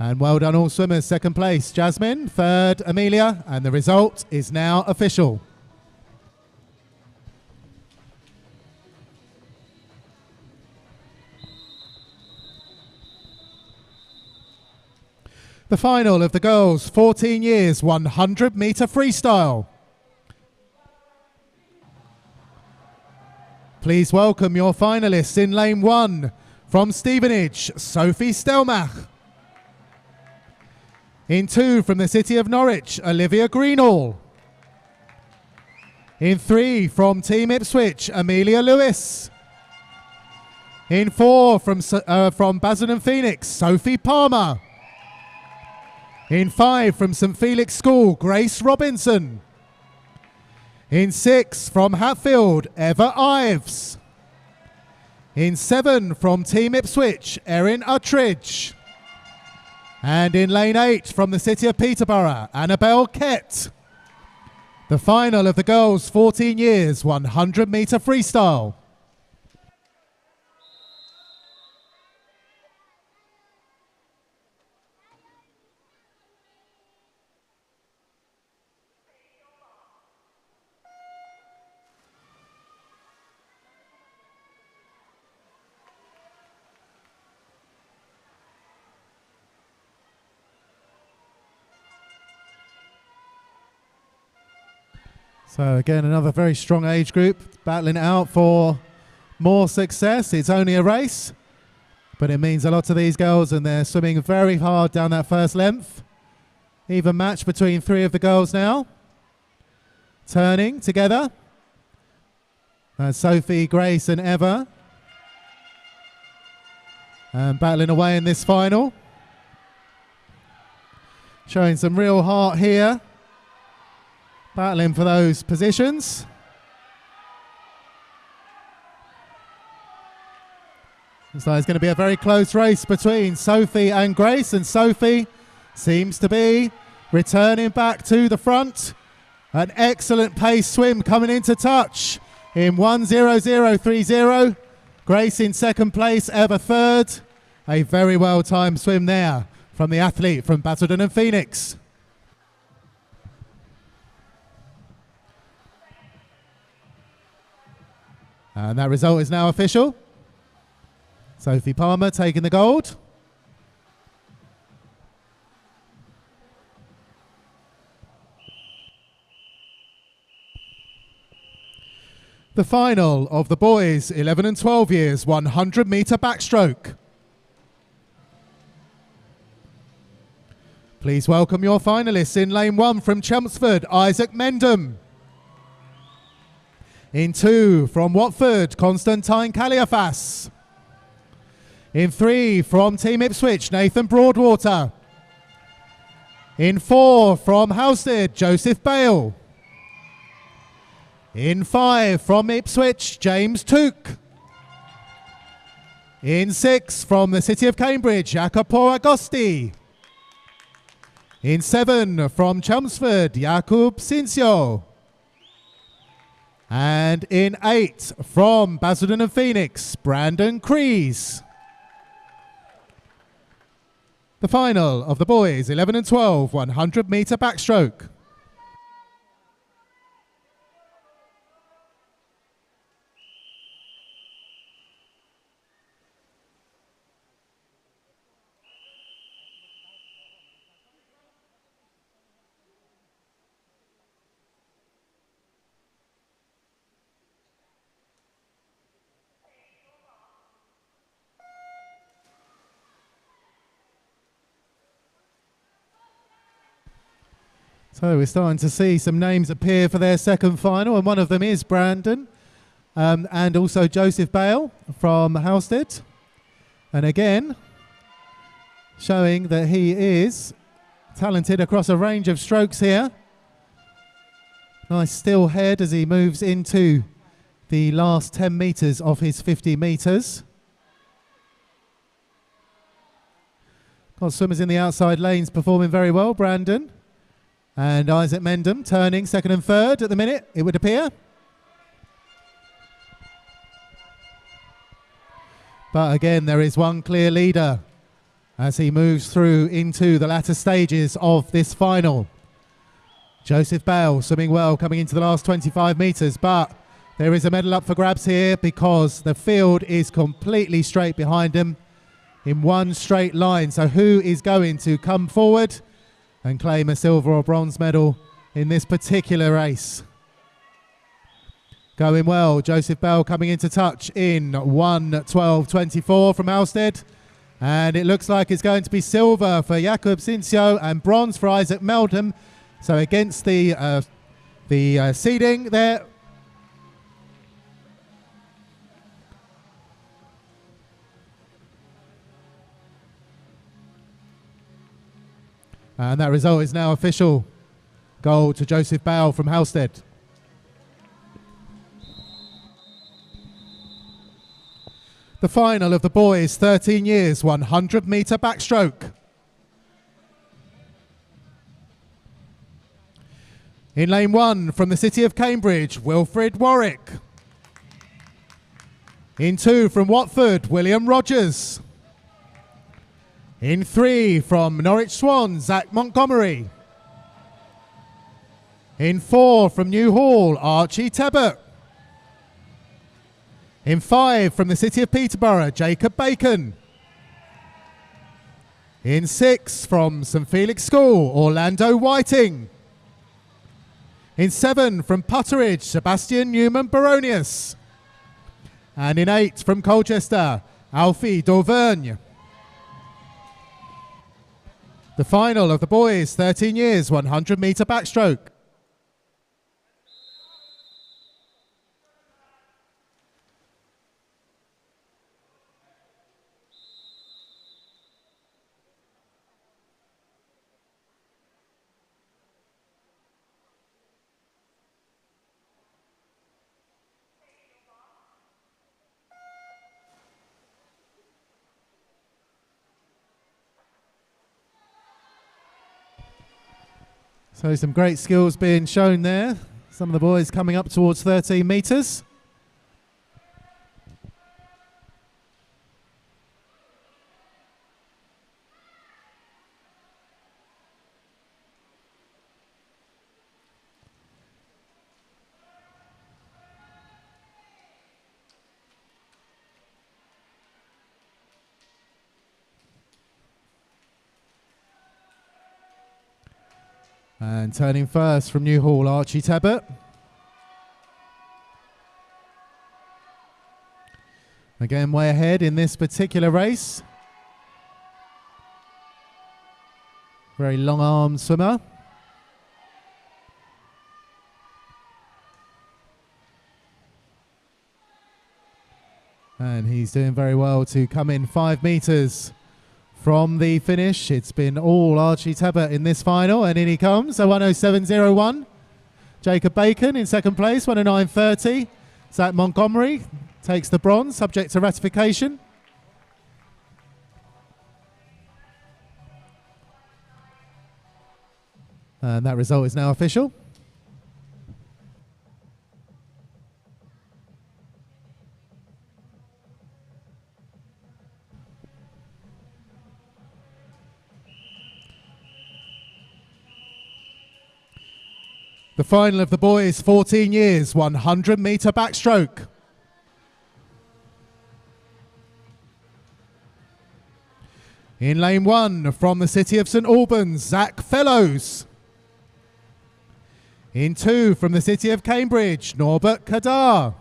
And well done all swimmers. Second place, Jasmine. Third, Amelia. And the result is now official. The final of the girls' 14 years 100 metre freestyle. Please welcome your finalists in lane 1 from Stevenage, Sophie Stelmach. In 2 from the City of Norwich, Olivia Greenall. In 3 from Team Ipswich, Amelia Lewis. In 4 from Basildon Phoenix, Sophie Palmer. In 5 from St Felix School, Grace Robinson. In 6 from Hatfield, Eva Ives. In 7 from Team Ipswich, Erin Uttridge. And in lane 8 from the City of Peterborough, Annabelle Kett. The final of the girls' 14 years 100 metre freestyle. So again, another very strong age group battling it out for more success. It's only a race, but it means a lot to these girls, and they're swimming very hard down that first length. Even match between 3 of the girls now. Turning together. Sophie, Grace and Eva. And battling away in this final. Showing some real heart here. Battling for those positions. So it's going to be a very close race between Sophie and Grace, and Sophie seems to be returning back to the front. An excellent pace swim coming into touch. in 1:00:30. Grace in second place, Eva third. A very well timed swim there from the athlete from Basildon and Phoenix. And that result is now official. Sophie Palmer taking the gold. The final of the boys 11 and 12 years 100 metre backstroke. Please welcome your finalists. In lane 1 from Chelmsford, Isaac Mendham. In 2 from Watford, Constantine Caliafas. In 3 from Team Ipswich, Nathan Broadwater. In 4 from Halstead, Joseph Bale. In 5 from Ipswich, James Took. In 6 from the City of Cambridge, Jacopo Agosti. In 7 from Chelmsford, Jakub Cincio. And in 8 from Basildon and Phoenix, Brandon Crees. The final of the boys 11 and 12 100 metre backstroke. So we're starting to see some names appear for their second final, and one of them is Brandon and also Joseph Bale from Halstead. And again, showing that he is talented across a range of strokes here. Nice still head as he moves into the last 10 metres of his 50 metres. Got swimmers in the outside lanes performing very well, Brandon. And Isaac Mendham turning second and third at the minute, it would appear. But again, there is one clear leader as he moves through into the latter stages of this final. Joseph Bale swimming well coming into the last 25 metres, but there is a medal up for grabs here because the field is completely straight behind him in one straight line. So who is going to come forward and claim a silver or bronze medal in this particular race? Going well, Joseph Bell coming into touch in 1:12:24 from Halstead. And it looks like it's going to be silver for Jakub Cincio and bronze for Isaac Meldham. So against the seeding there. And that result is now official. Gold to Joseph Bale from Halstead. The final of the boys 13 years 100 metre backstroke. In lane 1 from the City of Cambridge, Wilfred Warwick. In 2 from Watford, William Rogers. In 3 from Norwich Swan, Zach Montgomery. In 4 from New Hall, Archie Tebbert. In 5 from the City of Peterborough, Jacob Bacon. In 6 from St Felix School, Orlando Whiting. In 7 from Putteridge, Sebastian Newman Baronius. And in 8 from Colchester, Alfie Dauvergne. The final of the boys 13 years 100 metre backstroke. So some great skills being shown there. Some of the boys coming up towards 13 metres. And turning first from Newhall, Archie Tebbett. Again, way ahead in this particular race. Very long-armed swimmer. And he's doing very well to come in 5 metres from the finish. It's been all Archie Tebbett in this final, and in he comes, a 107.01. Jacob Bacon in second place, 109.30. Zach Montgomery takes the bronze, subject to ratification. And that result is now official. The final of the boys' 14 years, 100-metre backstroke. In lane 1, from the city of St Albans, Zach Fellows. In 2, from the city of Cambridge, Norbert Kadar.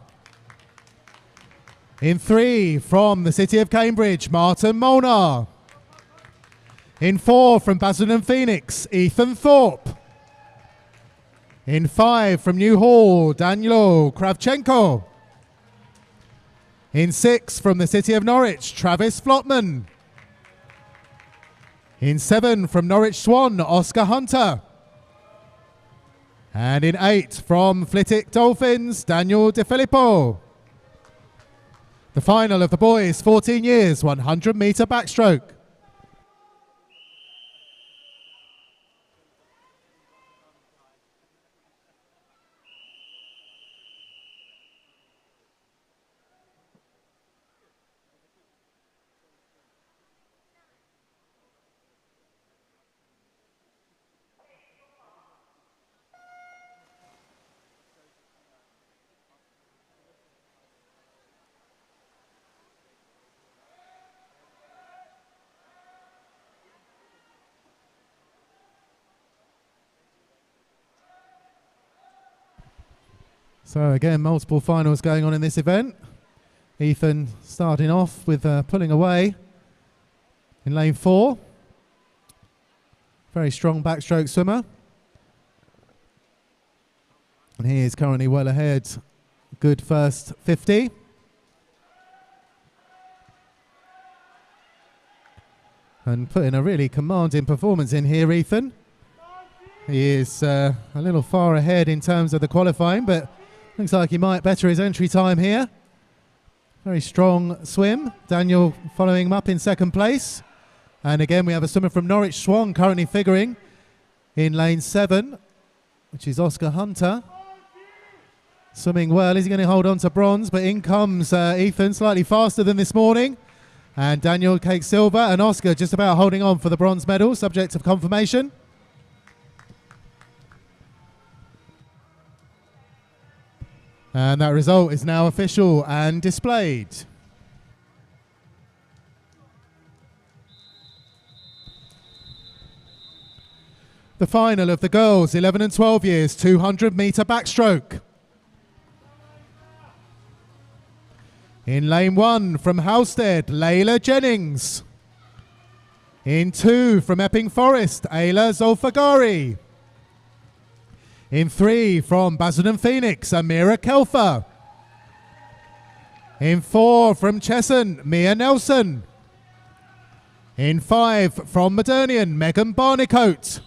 In 3, from the city of Cambridge, Martin Molnar. In 4, from Basildon Phoenix, Ethan Thorpe. In 5, from Newhall, Daniel Kravchenko. In 6, from the city of Norwich, Travis Flotman. In 7, from Norwich Swan, Oscar Hunter. And in 8, from Flitwick Dolphins, Daniel De Filippo. The final of the boys' 14 years, 100-metre backstroke. So again, multiple finals going on in this event. Ethan starting off with pulling away in lane 4. Very strong backstroke swimmer. And he is currently well ahead. Good first 50. And putting a really commanding performance in here, Ethan. He is a little far ahead in terms of the qualifying, but looks like he might better his entry time here. Very strong swim. Daniel following him up in second place. And again, we have a swimmer from Norwich Swan currently figuring in lane 7, which is Oscar Hunter. Swimming well. Is he going to hold on to bronze? But in comes Ethan, slightly faster than this morning. And Daniel takes silver, and Oscar just about holding on for the bronze medal, subject of confirmation. And that result is now official and displayed. The final of the girls, 11 and 12 years, 200-metre backstroke. In lane 1 from Halstead, Layla Jennings. In 2 from Epping Forest, Ayla Zolfagari. In 3 from Basildon Phoenix, Amira Kelfer. In 4 from Cheshunt, Mia Nelson. In 5 from Modernian, Megan Barnicoat.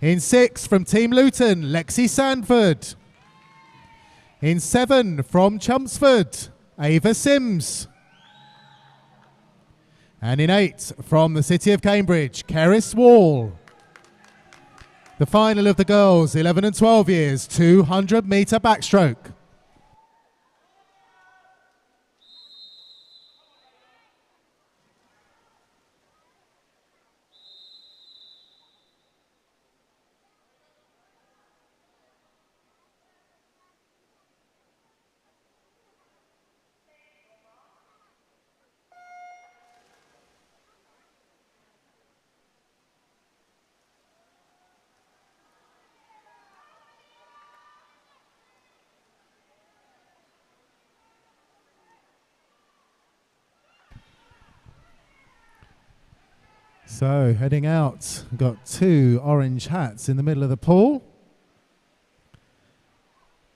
In 6 from Team Luton, Lexi Sandford. In 7 from Chelmsford, Ava Sims. And in 8 from the city of Cambridge, Keris Wall. The final of the girls, 11 and 12 years, 200-metre backstroke. So heading out, we've got two orange hats in the middle of the pool.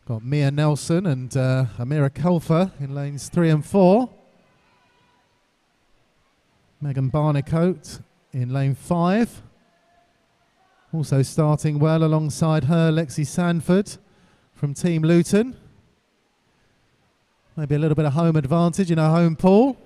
Got Mia Nelson and Amira Kelfer in lanes 3 and 4. Megan Barnicoat in lane 5. Also starting well alongside her, Lexi Sanford from Team Luton. Maybe a little bit of home advantage in her home pool.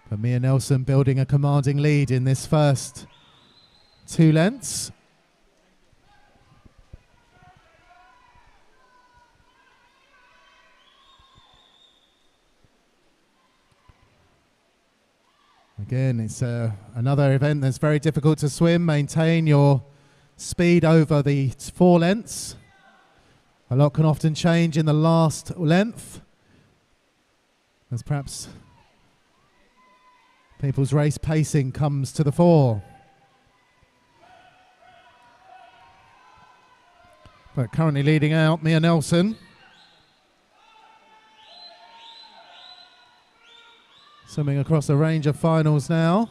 But Mia Nelson building a commanding lead in this first 2 lengths. Again, it's another event that's very difficult to swim. Maintain your speed over the 4 lengths. A lot can often change in the last length, as perhaps people's race pacing comes to the fore. But currently leading out, Mia Nelson. Swimming across a range of finals now.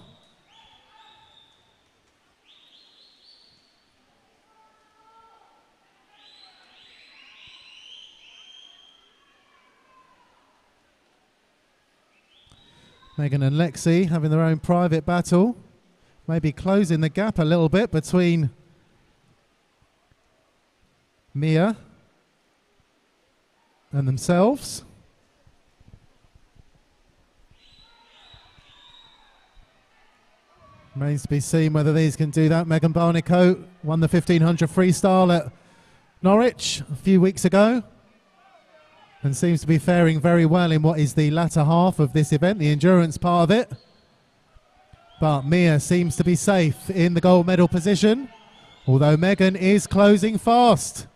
Megan and Lexi having their own private battle. Maybe closing the gap a little bit between Mia and themselves. Remains to be seen whether these can do that. Megan Barnicoat won the 1500 freestyle at Norwich a few weeks ago and seems to be faring very well in what is the latter half of this event, the endurance part of it. But Mia seems to be safe in the gold medal position, although Megan is closing fast.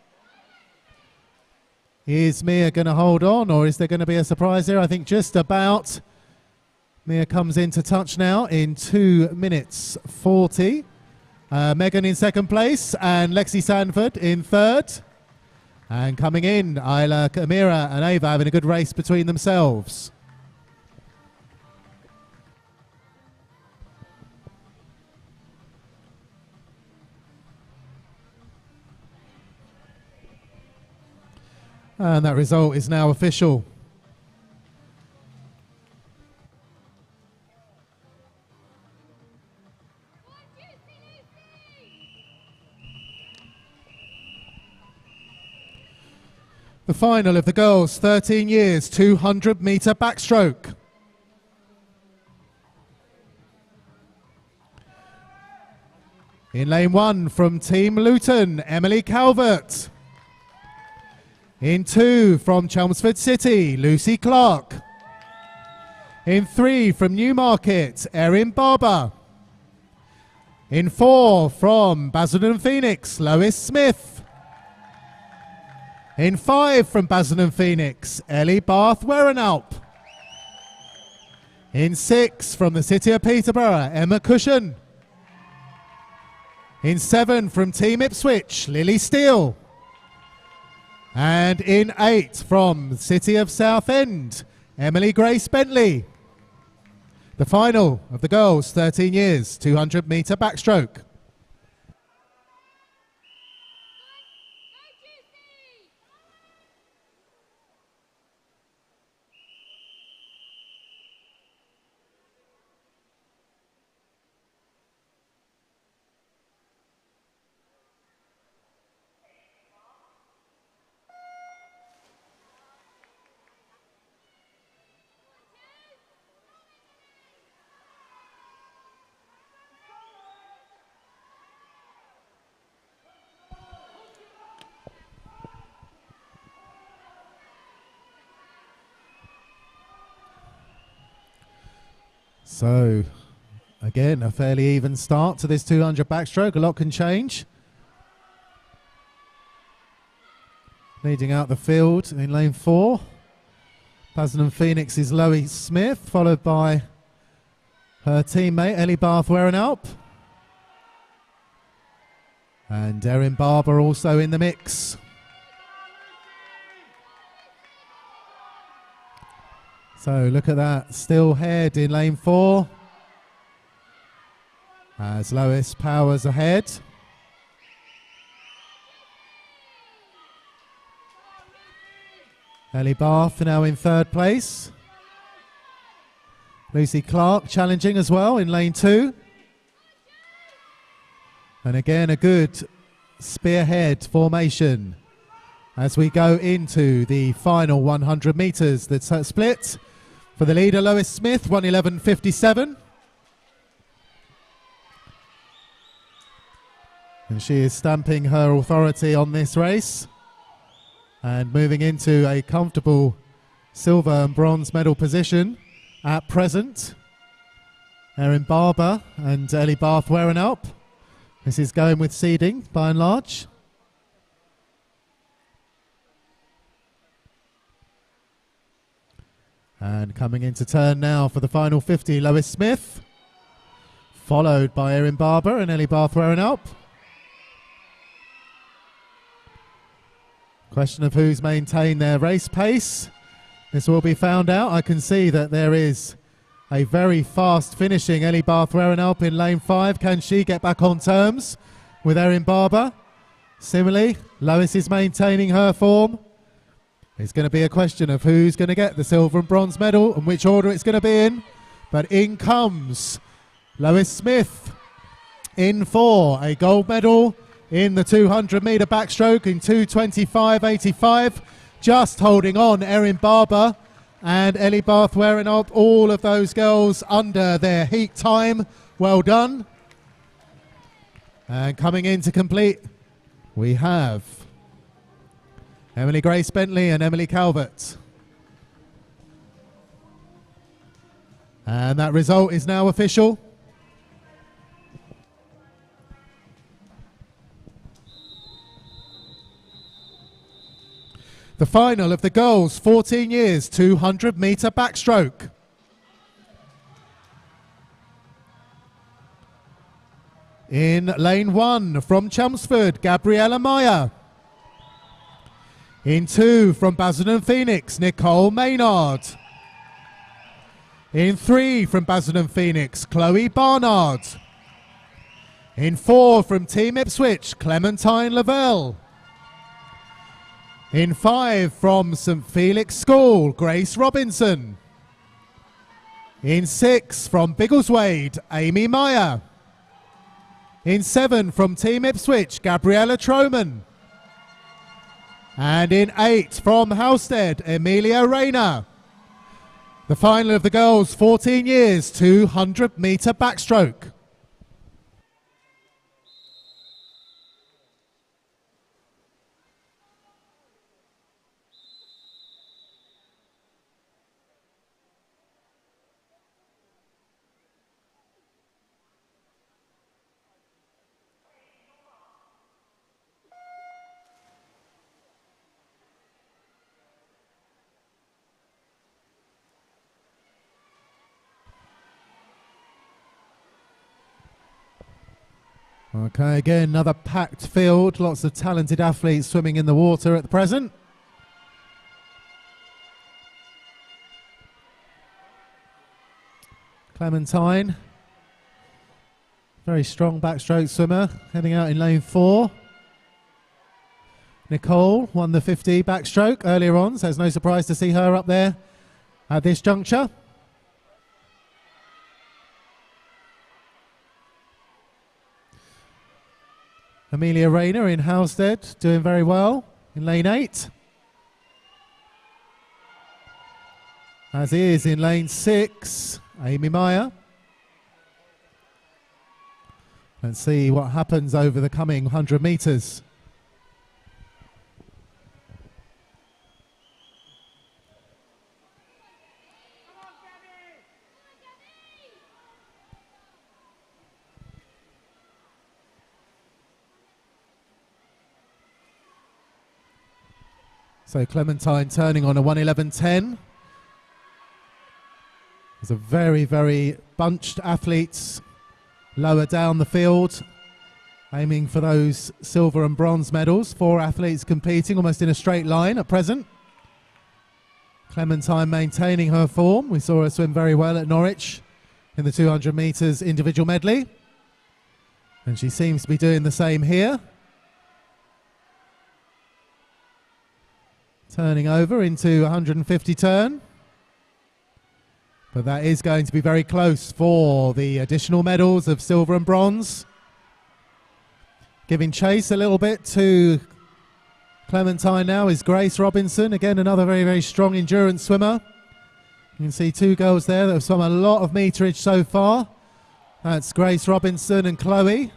Is Mia going to hold on, or is there going to be a surprise here? I think just about. Mia comes into touch now in 2 minutes 40. Megan in second place and Lexi Sanford in third. And coming in, Isla, Amira and Ava having a good race between themselves. And that result is now official. The final of the girls' 13 years 200 metre backstroke. In lane 1 from Team Luton, Emily Calvert. In 2 from Chelmsford City, Lucy Clark. In 3 from Newmarket, Erin Barber. In 4 from Basildon Phoenix, Lois Smith. In 5 from Basildon Phoenix, Ellie Bath Werenalp. In 6 from the City of Peterborough, Emma Cushion. In 7 from Team Ipswich, Lily Steele. And in 8 from the City of Southend, Emily Grace Bentley. The final of the girls' 13 years 200 metre backstroke. So, again, a fairly even start to this 200 backstroke. A lot can change. Leading out the field in lane 4. Basildon Phoenix is Lois Smith, followed by her teammate Ellie Bath Werenalp. And Erin Barber also in the mix. So look at that, still head in lane 4 as Lois powers ahead. Ellie Bath now in 3rd place. Lucy Clark challenging as well in lane 2. And again a good spearhead formation as we go into the final 100 metres. The split for the leader Lois Smith, 1:11.57. And she is stamping her authority on this race and moving into a comfortable silver and bronze medal position at present. Erin Barber and Ellie Bath wearing up. This is going with seeding by and large. And coming into turn now for the final 50, Lois Smith, followed by Erin Barber and Ellie Bath wearing up. Question of who's maintained their race pace. This will be found out. I can see that there is a very fast finishing Ellie Bath wearing up in lane 5. Can she get back on terms with Erin Barber? Similarly, Lois is maintaining her form. It's going to be a question of who's going to get the silver and bronze medal and which order it's going to be in. But in comes Lois Smith in for a gold medal in the 200-metre backstroke in 2:25.85. Just holding on, Erin Barber and Ellie Bath wearing up. All of those girls under their heat time. Well done. And coming in to complete, we have Emily Grace Bentley and Emily Calvert. And that result is now official. The final of the girls' 14 years 200-metre backstroke. In lane 1 from Chelmsford, Gabriella Meyer. In 2 from Basildon Phoenix, Nicole Maynard. In 3 from Basildon Phoenix, Chloe Barnard. In 4 from Team Ipswich, Clementine Lavelle. In 5 from St Felix School, Grace Robinson. In 6 from Biggleswade, Amy Meyer. In 7 from Team Ipswich, Gabriella Troman. And in 8 from Halstead, Emilia Rayner. The final of the girls' 14 years 200-metre backstroke. Okay, again, another packed field. Lots of talented athletes swimming in the water at the present. Clementine, very strong backstroke swimmer, heading out in lane 4. Nicole won the 50 backstroke earlier on, so it's no surprise to see her up there at this juncture. Emilia Rayner in Halstead doing very well in lane 8. As is in lane 6, Amy Meyer. Let's see what happens over the coming 100 metres. So Clementine turning on a 1:11.10. There's a very, very bunched athletes lower down the field, aiming for those silver and bronze medals. 4 athletes competing almost in a straight line at present. Clementine maintaining her form. We saw her swim very well at Norwich in the 200 metres individual medley. And she seems to be doing the same here. Turning over into 150 turn. But that is going to be very close for the additional medals of silver and bronze. Giving chase a little bit to Clementine now is Grace Robinson. Again, another very, very strong endurance swimmer. You can see two girls there that have swum a lot of meterage so far. That's Grace Robinson and Chloe.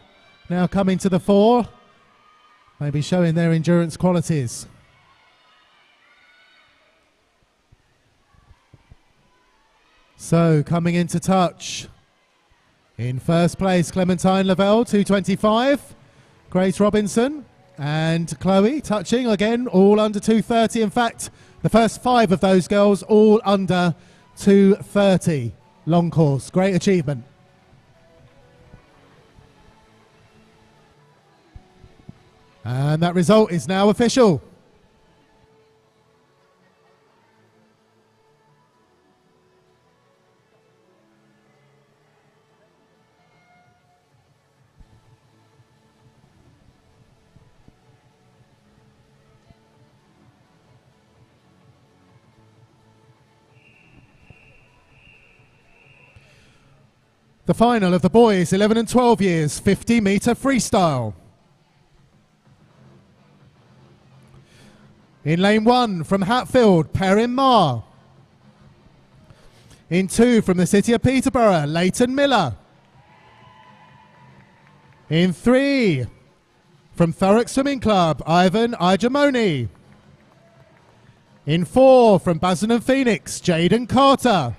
Now coming to the fore. Maybe showing their endurance qualities. So coming into touch. In first place, Clementine Lavelle, 2:25. Grace Robinson and Chloe touching again, all under 2:30. In fact, the first 5 of those girls all under 2:30. Long course, great achievement. And that result is now official. The final of the boys 11 and 12 years 50 metre freestyle. In lane 1 from Hatfield, Perrin Marr. In 2 from the city of Peterborough, Leighton Miller. In 3 from Thurrock Swimming Club, Ivan Igemoni. In 4 from Basildon Phoenix, Jaden Carter.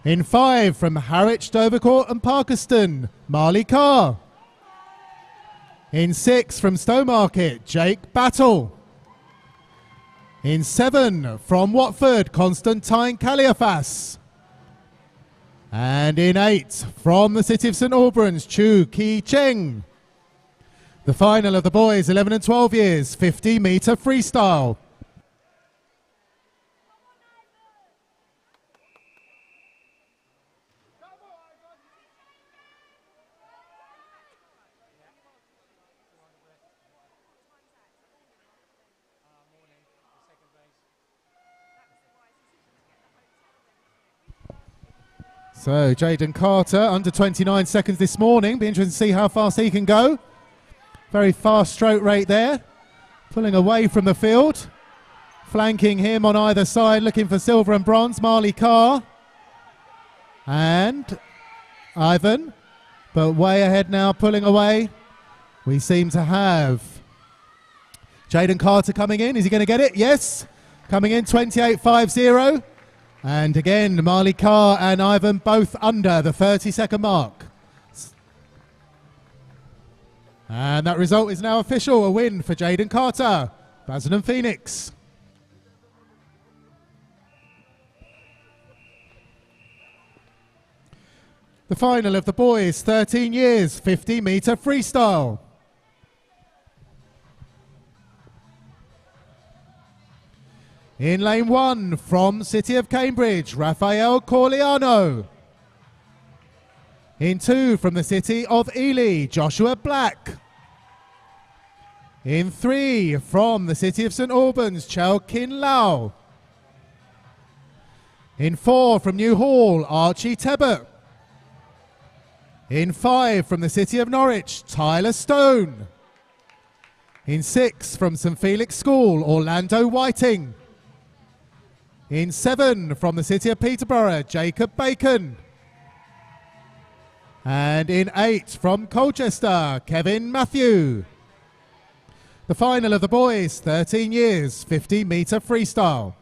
In 5 from Harwich, Dovercourt and Parkerston, Marley Carr. In 6 from Stowmarket, Jake Battle. In 7 from Watford, Constantine Caliafas. And in 8 from the city of St Albans, Chu Ki Cheng. The final of the boys 11 and 12 years 50 metre freestyle. So Jaden Carter under 29 seconds this morning. Be interesting to see how fast he can go. Very fast stroke rate there. Pulling away from the field. Flanking him on either side, looking for silver and bronze, Marley Carr. And Ivan, but way ahead now, pulling away. We seem to have Jaden Carter coming in. Is he going to get it? Yes. Coming in 28.50. And again, Marley Carr and Ivan both under the 30-second mark. And that result is now official. A win for Jaden Carter, Basildon Phoenix. The final of the boys 13 years 50 metre freestyle. In lane 1 from City of Cambridge, Raphael Corleano. In 2 from the City of Ely, Joshua Black. In 3 from the City of St Albans, Chel Kin Lau. In 4 from New Hall, Archie Tebbett. In 5 from the City of Norwich, Tyler Stone. In 6 from St Felix School, Orlando Whiting. In 7 from the City of Peterborough, Jacob Bacon. And in 8 from Colchester, Kevin Matthew. The final of the boys, 13 years, 50 metre freestyle.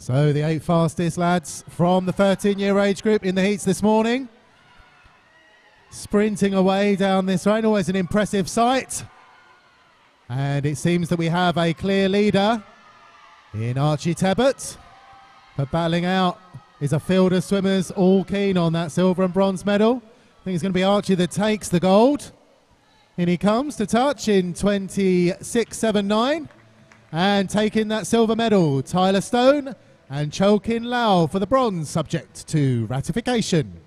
So the 8 fastest lads from the 13-year age group in the heats this morning. Sprinting away down this lane, always an impressive sight. And it seems that we have a clear leader in Archie Tebbett. But battling out is a field of swimmers all keen on that silver and bronze medal. I think it's going to be Archie that takes the gold. In he comes to touch in 26.79. And taking that silver medal, Tyler Stone and Cho Kin Lau for the bronze, subject to ratification.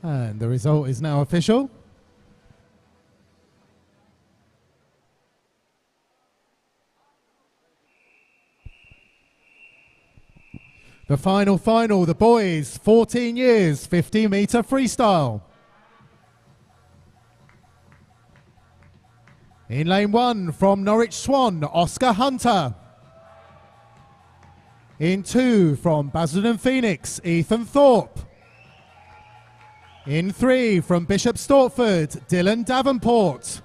And the result is now official. The final, the boys, 14 years, 50-metre freestyle. In lane 1 from Norwich Swan, Oscar Hunter. In 2 from Basildon Phoenix, Ethan Thorpe. In 3 from Bishop Stortford, Dylan Davenport.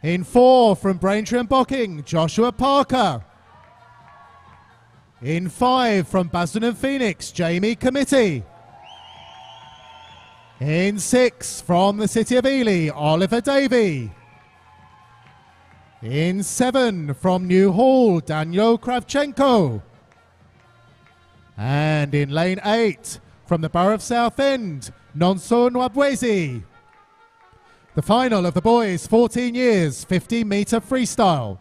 In 4 from Braintree and Bocking, Joshua Parker. In 5 from Basildon Phoenix, Jamie Committee. In 6 from the City of Ely, Oliver Davey. In 7 from New Hall, Daniel Kravchenko. And in lane 8 from the Borough of Southend, Nonso Nwabwezi. The final of the boys, 14 years, 50-metre freestyle.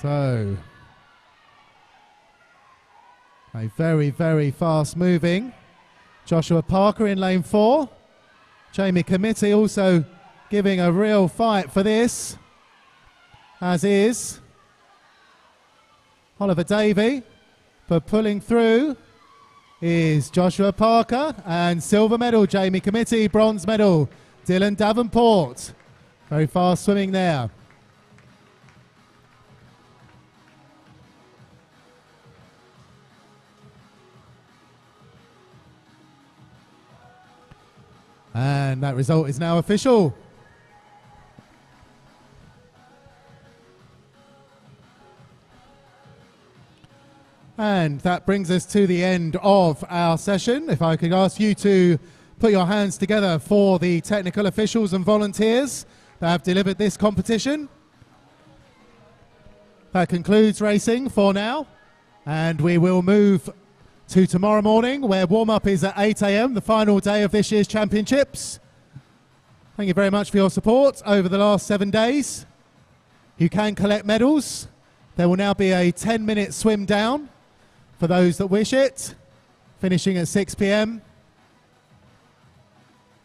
So, a very, very fast moving Joshua Parker in lane 4. Jamie Committee also giving a real fight for this, as is Oliver Davey. But pulling through is Joshua Parker, and silver medal Jamie Committee, bronze medal Dylan Davenport. Very fast swimming there. And that result is now official. And that brings us to the end of our session. If I could ask you to put your hands together for the technical officials and volunteers that have delivered this competition. That concludes racing for now, and we will move to tomorrow morning, where warm-up is at 8 AM, the final day of this year's championships. Thank you very much for your support over the last 7 days. You can collect medals. There will now be a 10-minute swim down for those that wish it, finishing at 6 PM.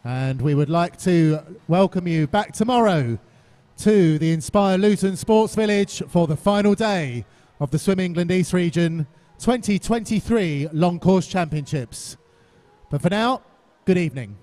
And we would like to welcome you back tomorrow to the Inspire Luton Sports Village for the final day of the Swim England East Region 2023 Long Course Championships. But for now, good evening.